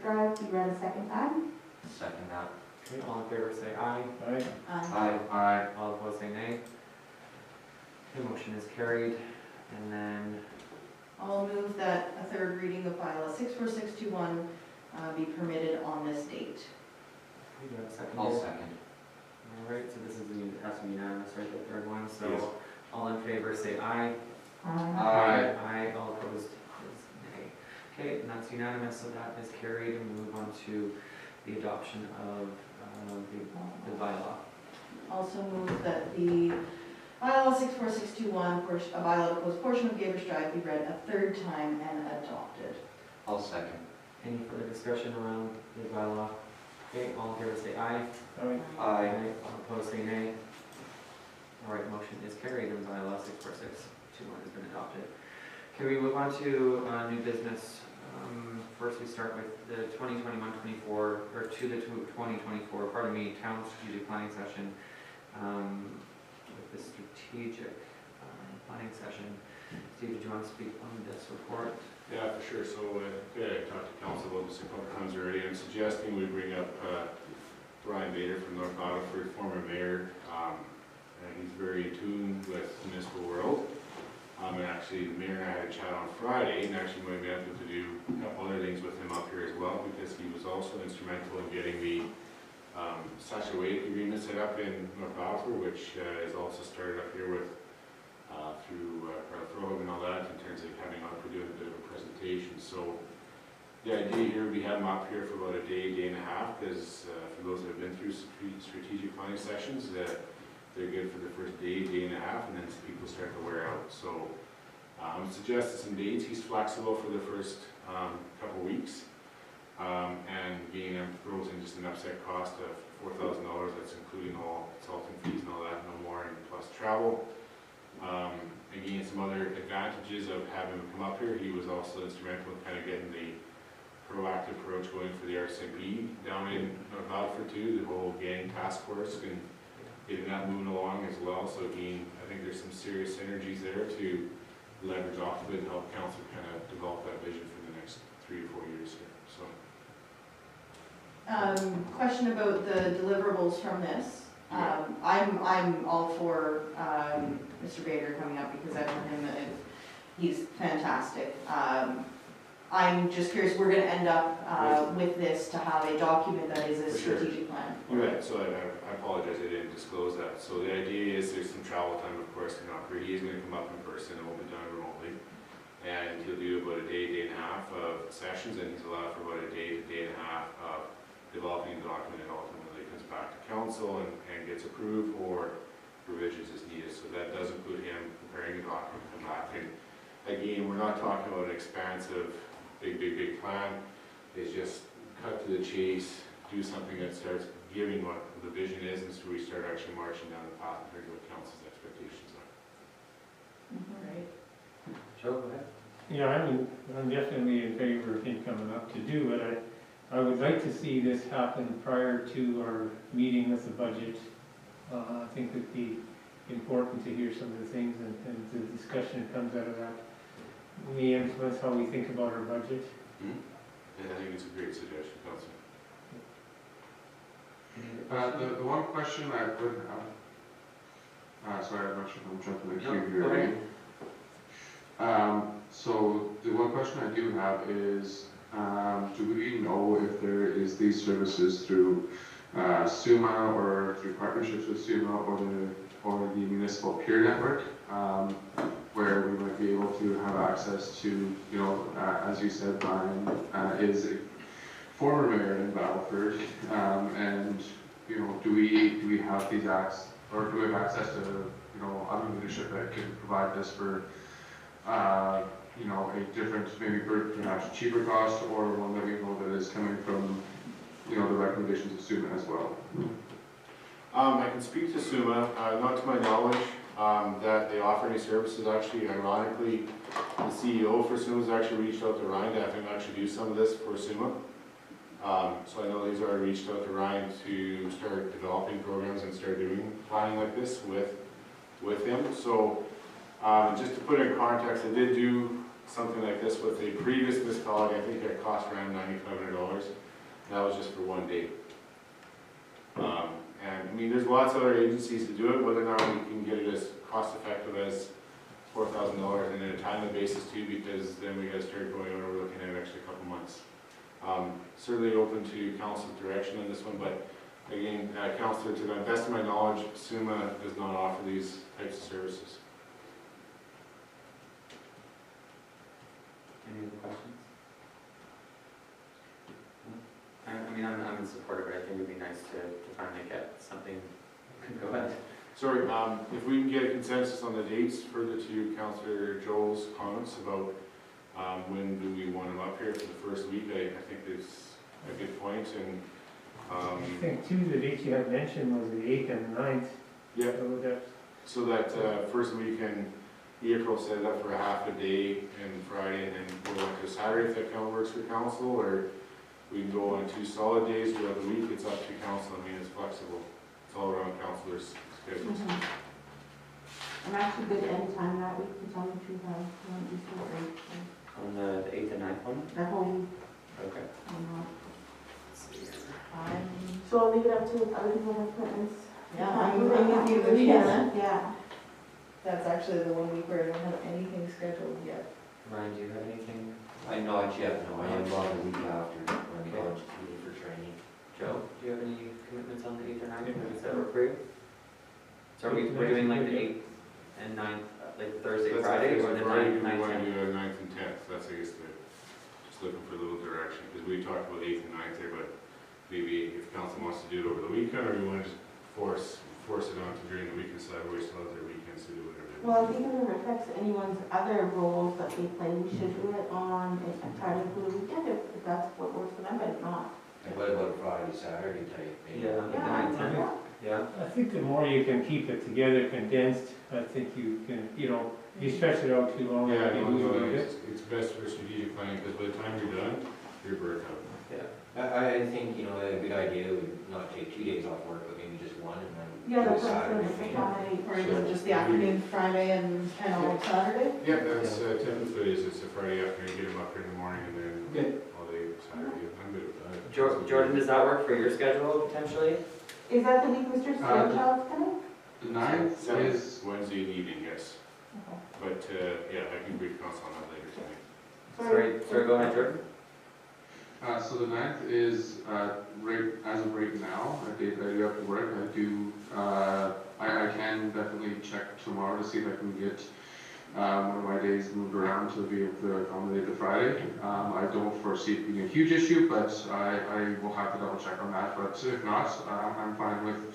Drive, be read a second time. Second that. Okay, all in favor say aye. Aye. Aye. Aye. All opposed say nay. The motion is carried. And then, I'll move that a 3rd reading of bylaw 64621 be permitted on this date. we do have a second. I'll second. All right, so this is, it has to be unanimous, right, the 3rd one? So Yes. all in favor say aye. Aye. Aye, all opposed is nay. Okay, and that's unanimous, so that is carried, and we move on to the adoption of the bylaw. Also move that the bylaw 64621, a bylaw to close portion of Gabers Drive, be read a 3rd time and adopted. I'll second. Any further discussion around the bylaw? Okay, all in favor say aye. Aye. All opposed say nay. All right, motion is carried and bylaw 64621 has been adopted. Can we move on to new business? First, we start with the 2021-24, or to the 2024, pardon me, town strategic planning session with the strategic planning session. Steve, did you want to speak on this report? Yeah, for sure. So I talked to council about this a couple times already. I'm suggesting we bring up Brian Bader from North Battleford, former mayor. And he's very in tune with the municipal world. And actually, the mayor and I had a chat on Friday, and actually might be able to do a couple other things with him up here as well, because he was also instrumental in getting the Sacha-Wake agreement set up in North Battleford, which is also started up here with through Throw and all that, in terms of having up for doing a bit of a presentation. So the idea here, we have him up here for about a day and a half, because for those that have been through strategic planning sessions, they're good for the first day and a half, and then people start to wear out. So I'm suggesting some dates. He's flexible for the first couple weeks, and being throws in just an upset cost of $4,000. That's including all consulting fees and all that, no more, and plus travel. Again, some other advantages of having him come up here. He was also instrumental in kind of getting the proactive approach going for the RCMP down in North Battleford too. The whole gang task force and getting that moving along as well. So again, I think there's some serious synergies there to leverage off of it and help council kind of develop that vision for the next 3 to 4 years here. So. Question about the deliverables from this. I'm all for Mr. Bader coming up because I've known him, he's fantastic. I'm just curious, we're going to end up with this to have a document that is a strategic plan. You're right, so I apologize, I didn't disclose that. So the idea is there's some travel time, of course, he is going to come up in person, it won't be done remotely. And he'll do about a day and a half of sessions, and he's allowed for about a day and a half of developing the document, and ultimately comes back to council and gets approved or revisions as needed. So that does include him preparing the document, come back. And again, we're not talking about an expansive, big plan. It's just cut to the chase, do something that starts giving what the vision is, and so we start actually marching down the path and figure what council's expectations are. Right. Joe, go ahead. Yeah, I'm definitely in favor of him coming up to do it. I would like to see this happen prior to our meeting with the budget. I think it would be important to hear some of the things and the discussion that comes out of that may influence how we think about our budget. And I think it's a great suggestion, Councilor. The one question I would have, sorry, I'm not sure if I'm jumping the queue here. So the one question I do have is, do we know if there is these services through SUMA or through partnerships with SUMA or the municipal peer network, where we might be able to have access to, as you said, Brian is a former mayor in Battleford, and do we have these acts, or do we have access to other leadership that can provide this for a different, maybe perhaps cheaper cost, or one that we know that is coming from the recommendations of SUMA as well? I can speak to SUMA, not to my knowledge that they offer any services. Actually, ironically, the CEO for SUMA has actually reached out to Ryan to have him actually do some of this for SUMA. So I know he's already reached out to Ryan to start developing programs and start doing planning like this with him. So just to put it in context, I did do something like this with a previous municipality. I think it cost around $9,500. That was just for one day. And I mean, there's lots of other agencies that do it, whether or not we can get it as cost effective as $4,000 and in a timely basis too, because then we got to start going over, we're looking at an extra couple months. Certainly open to council's direction on this one, but again, councilor, to the best of my knowledge, SUMA does not offer these types of services. Any other questions? I mean, I'm in support of it. I think it would be nice to finally get something. Go ahead. Sorry, if we can get a consensus on the dates further to Councillor Joel's comments about When do we want them up here for the first week? I think it's a good point, and, I think too, the dates you had mentioned was the 8th and 9th. yeah, So that's, so that, first week in April, set it up for a half a day and Friday, and then go on to Saturday if that kind of works for council, or we can go on 2 solid days throughout the week. It's up to council. I mean, it's flexible. It's all around councilors' schedules. I'm actually good anytime that week, to tell you the truth, I won't be so great. On the 8th and 9th one? That whole week, Okay. I'm not. I'm, So I'll leave it up to other people have appointments. yeah, I'm with you with Hannah. Yeah. That's actually the one week where I don't have anything scheduled yet. Ryan, do you have anything? I'm not yet, no, I am gone the week after, I'm gone to Key for training. Joe, do you have any commitments on the 8th or 9th, or does that work for you? So we're doing like the 8th and 9th, like Thursday, That's Friday, it. or the Friday, 9th, we 9th, want to 10th? do 9th and 10th. That's, I guess, just looking for a little direction, because we talked about 8th and 9th there, but maybe if council wants to do it over the weekend, or we want to just force it on to during the week, and so everybody still has their weekends to do whatever they Well, I want. think if it affects anyone's other roles that they play, we should do it on, and try to include a weekend if that's what works for them, but if not. And what about Friday, Saturday type? maybe? Yeah, the Yeah, 9th, 10th, yeah. yeah. I think the more you can keep it together, condensed, I think you can, you know, you stretch it out too long. Yeah, you no, lose a no, little bit. it's best for strategic planning, because by the time you're done, you're burnt out. Yeah. I think, a good idea would not take 2 days off work, but maybe just one, and then Yeah, do that's what I'm Saturday. saying, accommodate. Or is it just the afternoon Friday and all Saturday? Yeah, that's, typically it's a Friday afternoon, get them up here in the morning, and then all day Saturday. I'm good with that. Jordan, does that work for your schedule potentially? Is that the week Mr. Fairchild's coming? The 9th is, Wednesday evening, yes. Okay. But, yeah, I can brief council on that later tonight. Sorry, go ahead, Jordan. so the 9th is, as of right now, a date that I do have to work. I do, I can definitely check tomorrow to see if I can get one of my days moved around to be able to accommodate the Friday. I don't foresee it being a huge issue, but I will have to double check on that. But if not, I'm fine with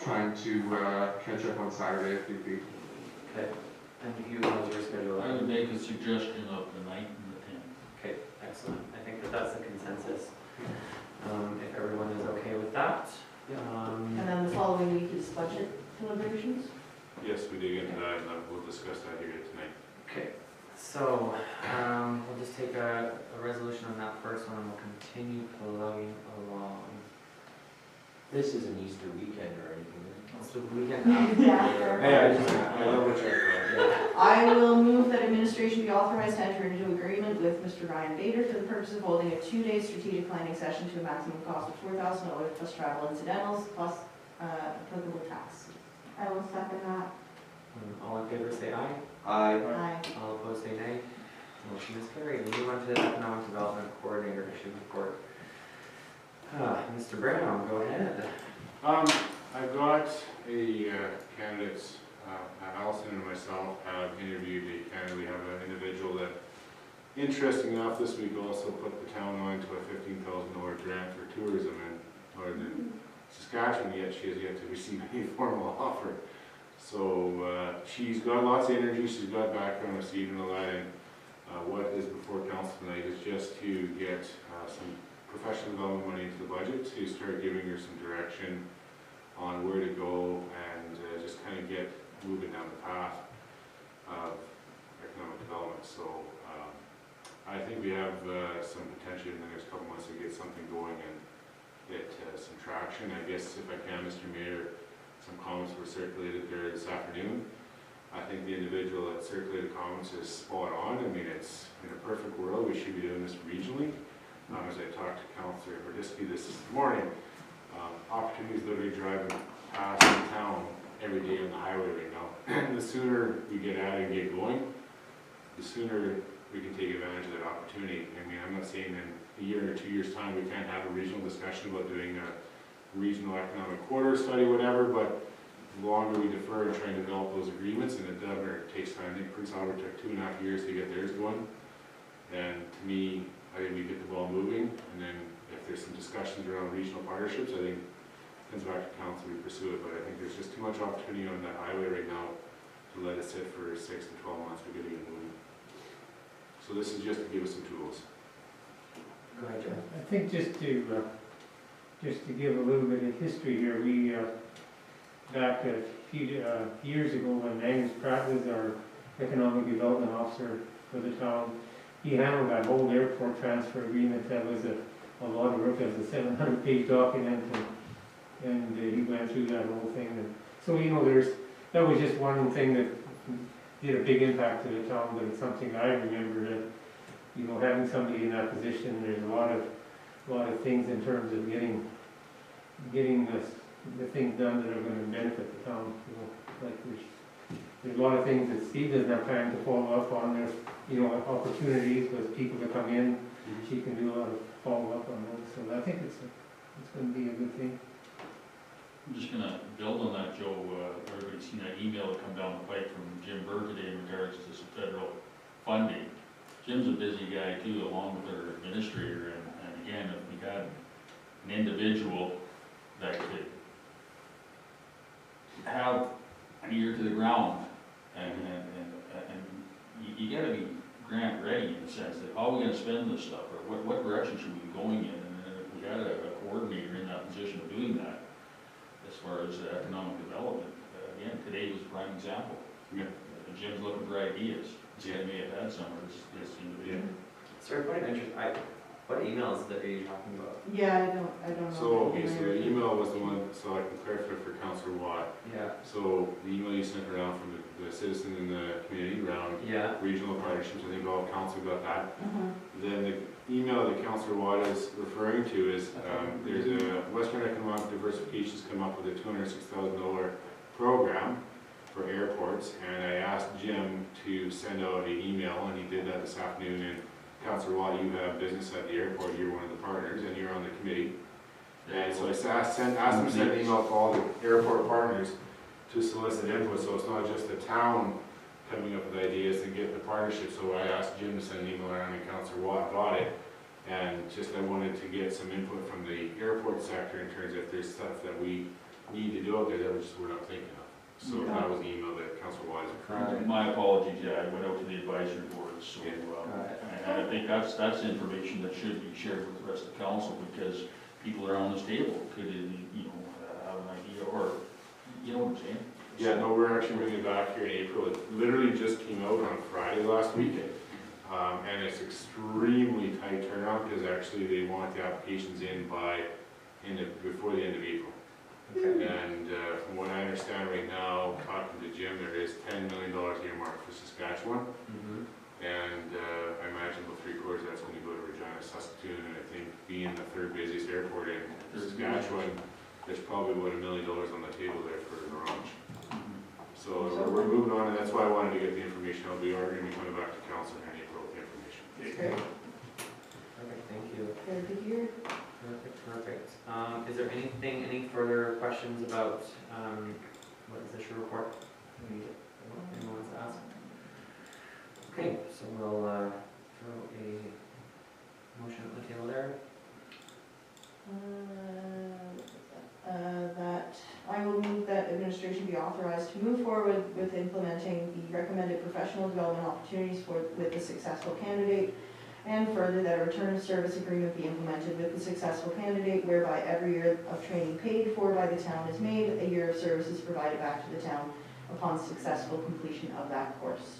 trying to catch up on Saturday if need be. Okay, and you, how's your schedule? I would make a suggestion of the 9th and the 10th. Okay, excellent. I think that that's a consensus. If everyone is okay with that. And then the following week is budget deliberations? Yes, we dig into that, and we'll discuss that here tonight. Okay, so, we'll just take a resolution on that first one, and we'll continue plugging along. This is an Easter weekend or anything, is it? It's the weekend after. Yeah. Hey, I love what you're. I will move that administration be authorized to enter into agreement with Mr. Ryan Bader for the purpose of holding a 2-day strategic planning session to a maximum cost of $4,000 plus travel incidentals plus applicable tax. I will second that. All in favor, say aye. Aye. Aye. All opposed, say nay. Motion is carried. We move on to the Economic Development Coordinator issue report. Mr. Brown, go ahead. I've got a candidates, Allison and myself have interviewed a candidate. We have an individual that, interesting enough, this week also put the town on to a $15,000 grant for tourism in northern Saskatchewan, yet she has yet to receive any formal offer. So she's got lots of energy, she's got background receiving all that, and what is before council tonight is just to get some professional development money into the budget to start giving her some direction on where to go and just kind of get moving down the path of economic development. So I think we have some potential in the next couple months to get something going and get some traction. I guess if I can, Mr. Mayor, some comments were circulated there this afternoon. I think the individual that circulated comments is spot on. I mean, it's in a perfect world, we should be doing this regionally. As I talked to Councillor Berdisky this morning, opportunities literally driving past the town every day on the highway right now. The sooner we get at it and get going, the sooner we can take advantage of that opportunity. I mean, I'm not saying in a year or 2 years' time we can't have a regional discussion about doing a regional economic corridor study, whatever, but the longer we defer and try to develop those agreements, and it takes time. I think Prince Albert took 2.5 years to get theirs going. And to me, I think we get the ball moving, and then if there's some discussions around regional partnerships, I think it comes back to council, we pursue it, but I think there's just too much opportunity on that highway right now to let it sit for 6 to 12 months. We gotta get moving. So this is just to give us some tools. Go ahead, Joe. I think just to give a little bit of history here, we, back a few years ago, when Angus Pratt was our economic development officer for the town, he handled that whole airport transfer agreement. That was a lot of work. It was a 700-page document, and he went through that whole thing. And so, you know, that was just one thing that did a big impact to the town, but it's something I remember that, you know, having somebody in that position, there's a lot of things in terms of getting the things done that are going to benefit the town. You know, like there's a lot of things that Steve doesn't have time to follow up on. There's, you know, opportunities with people to come in. She can do a lot of follow up on those. So I think it's going to be a good thing. I'm just gonna build on that, Joe. Everybody's seen that email that come down the pipe from Jim Berg today in regards to some federal funding. Jim's a busy guy too, along with our administrator, and again, if we had an individual that could have an ear to the ground, and you gotta be grant ready in the sense that how are we gonna spend this stuff, or what direction should we be going in, and if we had a coordinator in that position of doing that, as far as economic development, again, today was a prime example. Yeah. Jim's looking for ideas. He may have had some, or this individual. Sorry, point of interest, what emails that are you talking about? Yeah, I don't know. So, okay, so the email was the one, so I can clarify for Councillor Watt. Yeah. So the email you sent around from the citizen in the community around regional partnerships, I think all council got that. Then the email that Councillor Watt is referring to is, there's a Western Economic Diversification's come up with a $206,000 program for airports, and I asked Jim to send out an email, and he did that this afternoon. And Councillor Watt, you have business at the airport, you're one of the partners, and you're on the committee. And so I asked him to send an email to all the airport partners to solicit input, so it's not just the town coming up with ideas and get the partnership. So I asked Jim to send an email around, and Councillor Watt got it. And just I wanted to get some input from the airport sector in terms of if there's stuff that we need to do out there that we're not thinking of. So that was the email that Councillor Watt is referring to. My apologies, I went out to the advisory board, so, and I think that's information that should be shared with the rest of the council, because people around this table could, you know, have an idea, or, you know what I'm saying? Yeah, no, we're actually bringing it back here in April. It literally just came out on Friday last weekend. And it's extremely tight turnaround, because actually they want the applications in before the end of April. Okay. And from what I understand right now, talking to Jim, there is $10 million earmarked for Saskatchewan. And I imagine about 3/4 that's going to go to Regina, Saskatoon, and I think being the third busiest airport in Saskatchewan, there's probably about $1 million on the table there for the launch. So we're moving on, and that's why I wanted to get the information out. We are going to be coming back to council in April with the information. Great. Perfect, thank you. Good to hear. Perfect. Is there any further questions about, what is the SHRE report? Anyone wants to ask? Okay, so we'll, throw a motion on the table there. That I will move that administration be authorized to move forward with implementing the recommended professional development opportunities with the successful candidate, and further that a return of service agreement be implemented with the successful candidate, whereby every year of training paid for by the town is made, a year of service is provided back to the town upon successful completion of that course.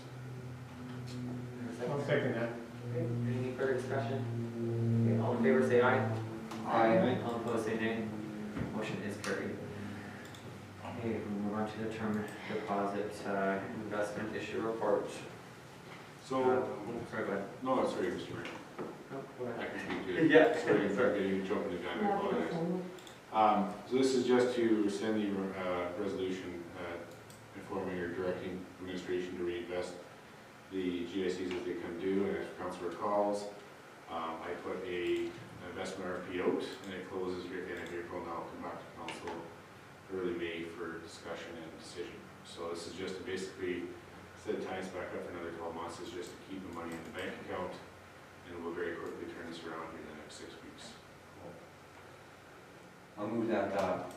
I'll second that. Okay, any further discussion? Okay, all in favor say aye. Aye. All opposed say nay. Motion is carried. Okay, we'll move on to the term deposit investment issue report. So, Sorry, go ahead. no, sorry, Mr. Mayor. No, go I ahead. can speak to it. Yeah. Sorry, you jumping the gun, I apologize. So this is just to rescind the resolution informing or directing administration to reinvest the GICs as they come due, and as council recalls, I put an investment RFP out, and it closes here at the end of April, and I'll come back to council early May for discussion and decision. So this is just to basically, instead of tying us back up for another 12 months, is just to keep the money in the bank account, and we'll very quickly turn this around here in the next 6 weeks. I'll move that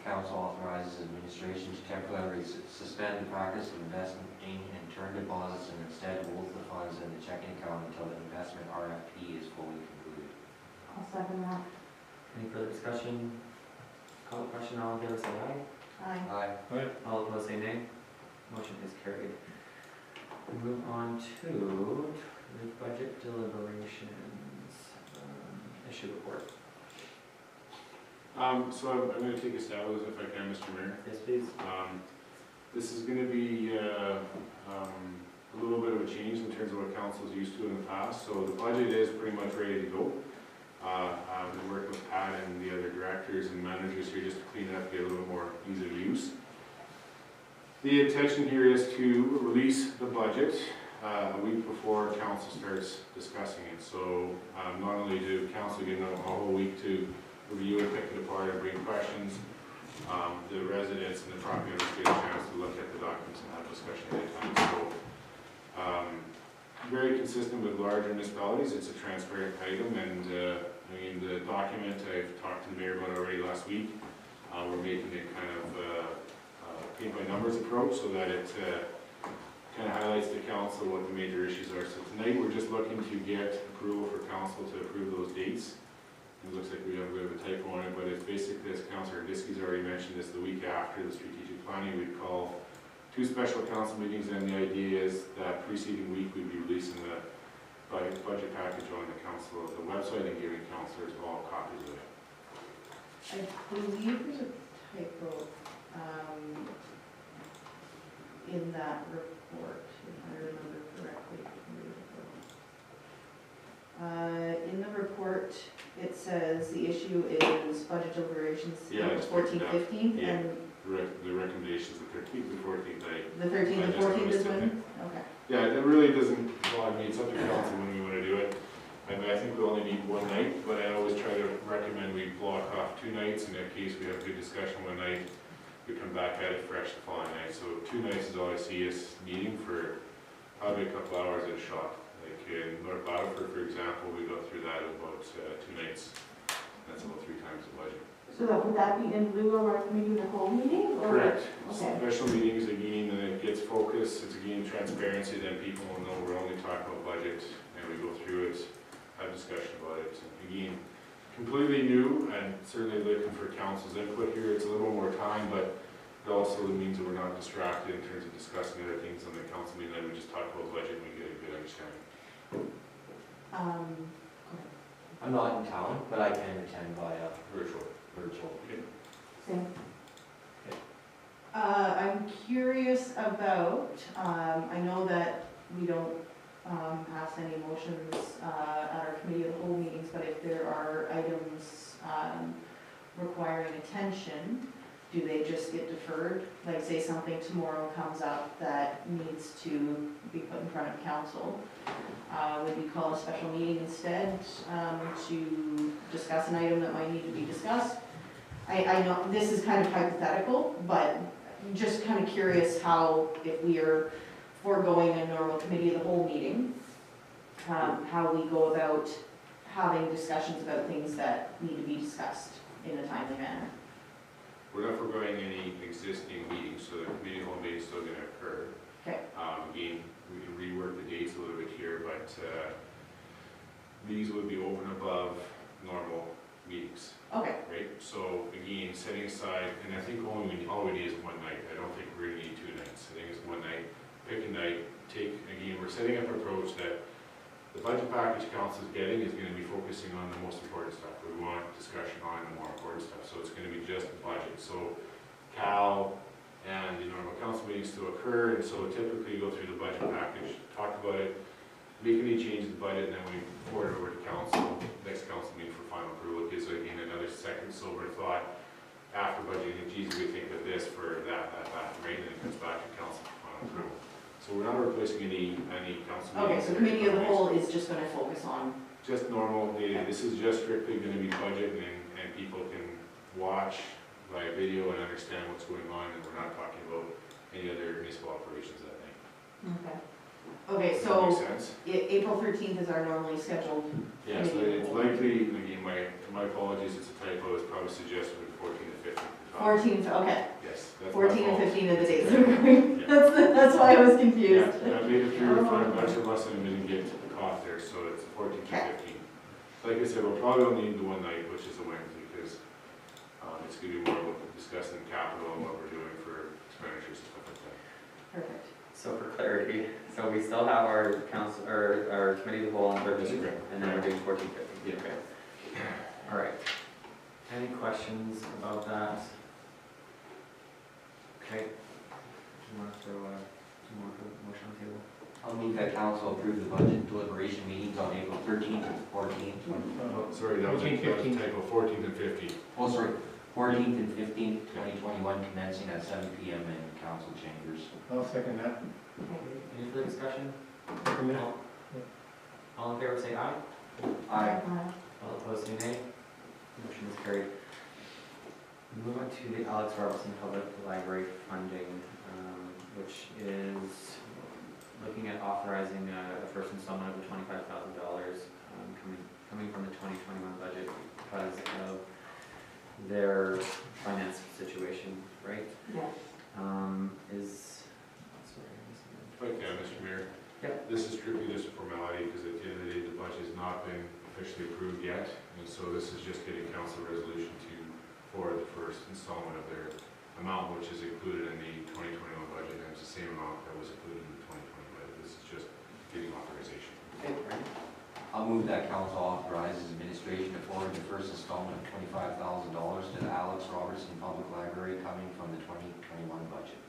council authorizes administration to temporarily suspend the practice of investing in term deposits and instead holds the funds in the checking account until the investment RFP is fully concluded. I'll second that. Any further discussion? Call the question, all in favor say aye. Aye. Aye. All opposed say nay. Motion is carried. We move on to the budget deliberations, issue report. So I'm gonna take a stab at this if I can, Mr. Mayor. Yes, please. This is gonna be, a little bit of a change in terms of what council's used to in the past, so the budget is pretty much ready to go. I've been working with Pat and the other directors and managers here just to clean it up, get a little more ease of use. The intention here is to release the budget a week before council starts discussing it. So not only do council get a whole week to review it, pick it apart, and bring questions, the residents and the property owners get a chance to look at the documents and have discussion at a time. So very consistent with larger municipalities, it's a transparent item, and I mean the document I've talked to the mayor about already last week. We're making it kind of paint by numbers approach so that it kind of highlights to council what the major issues are. So tonight we're just looking to get approval for council to approve those dates. It looks like we have a bit of a typo on it, but it's basically, as Councillor Diskey's already mentioned, this the week after the strategic planning. We'd call 2 special council meetings, and the idea is that preceding week we'd be releasing the budget package on the council, the website, and giving councillors all copies of it. I believe there's a typo in that report, if I remember correctly. In the report, it says the issue is budget deliberations, Yeah, April 14th, 15th, Yeah. and The recommendations, the 13th and 14th, the 13th and I just 14th is noticed it. when? Okay. Yeah, it really doesn't, well, I mean, it's up to council when we want to do it. I mean, I think we only need one night, but I always try to recommend we block off 2 nights, in that case we have a good discussion one night, we come back at it fresh the following night. So 2 nights is all I see us meeting for probably a couple hours at a shot. Like in North Battleford, for example, we go through that about 2 nights. That's about 3 times the budget. So that, would that be in lieu of our committee of the whole meeting, or? Correct. Okay. Special meetings, again, and it gets focused, it's again transparency, then people will know we're only talking about budget, and we go through it, have discussion about it. Again, completely new, and certainly looking for council's input here. It's a little more time, but it also means that we're not distracted in terms of discussing other things on the council meeting, then we just talk about budget and we get a good understanding. I'm not in town, but I can attend via virtual. Same. I'm curious about, I know that we don't pass any motions at our committee of the whole meetings, but if there are items requiring attention, do they just get deferred? Like say something tomorrow comes up that needs to be put in front of council. Would we call a special meeting instead to discuss an item that might need to be discussed? I know this is kind of hypothetical, but just kind of curious how, if we are foregoing a normal committee of the whole meeting, how we go about having discussions about things that need to be discussed in a timely manner. We're not forgoing any existing meetings, so the committee of the whole meeting is still going to occur. Okay. Again, we can rework the dates a little bit here, but these would be over and above normal meetings. Okay. Right, so again, setting aside, and I think all we need is one night. I don't think we're gonna need 2 nights. I think it's one night, pick a night, again, we're setting up an approach that the budget package council's getting is gonna be focusing on the most important stuff. We want discussion on the more important stuff, so it's gonna be just the budget. So Cal and the normal council meetings still occur, and so typically you go through the budget package, talk about it, make any changes to the budget, and then we forward it over to council, next council meeting for final approval. It gives again another second sober thought after budgeting. Geez, we think of this for that, right? And it comes back to council for final approval. So we're not replacing any council meetings. Okay, so committee of the whole is just going to focus on. Just normal data. This is just strictly going to be budget, and people can watch by video and understand what's going on, and we're not talking about any other municipal operations that night. Okay. Okay, Does so that make sense? April 13th is our normally scheduled. Yeah, so it's likely, again, my apologies, it's a typo, it's probably suggested the 14th to 14, okay, Yes. that's my 14 and fault. 15 of the days are going. That's why I was Yeah, confused. I made it through for a bunch of us and didn't get caught there, so it's 14 to Okay. 15. Like I said, we'll probably only need the one night, which is a Wednesday, because it's going to be more about discussing capital and what we're doing for expenditures and stuff like that. Perfect. So for clarity, so we still have our council, or our committee of the whole on 13th, Okay. and then we're doing 14, 15, okay. All right. Any questions about that? Okay. Do you want to throw a motion on the table? I'll move that council approve the budget deliberation meetings on April 13th and 14th. Oh, sorry, that was a 14, typo, 14th and 15th. Oh, sorry, 14th and 15th, 2021, commencing at 7 PM in council chambers. I'll second that. Any further discussion? No. All in favor, say aye. Aye. All opposed, say nay. Motion is carried. Move on to the Alex Robertson Public Library funding, which is looking at authorizing a first installment of the $25,000 coming from the 2021 budget because of their finance situation, right? Yes. Okay, Mr. Mayor. Yep. This is strictly just a formality, because at the end of the day, the budget has not been officially approved yet, and so this is just getting council resolution for the first installment of their amount, which is included in the 2021 budget, and it's the same amount that was included in the 2020 budget. This is just getting authorization. Okay, right. I'll move that council authorizes administration to forward the first installment of $25,000 to the Alex Robertson Public Library coming from the 2021 budget.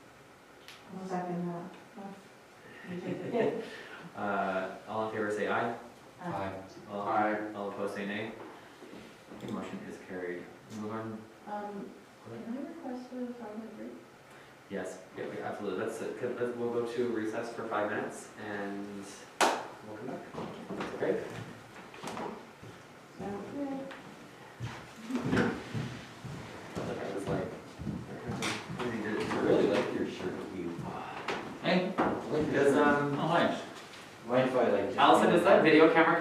I'll second that. All in favor, say aye. Aye. All opposed, say nay. Okay, motion is carried. Move on. Can I request a 5-minute break? Yes, yeah, absolutely. We'll go to recess for 5 minutes and we'll come back. Okay? Sounds good. I was like, I really like your shirt. hey, does, Oh, nice. Mind if I like? Allison, is that video camera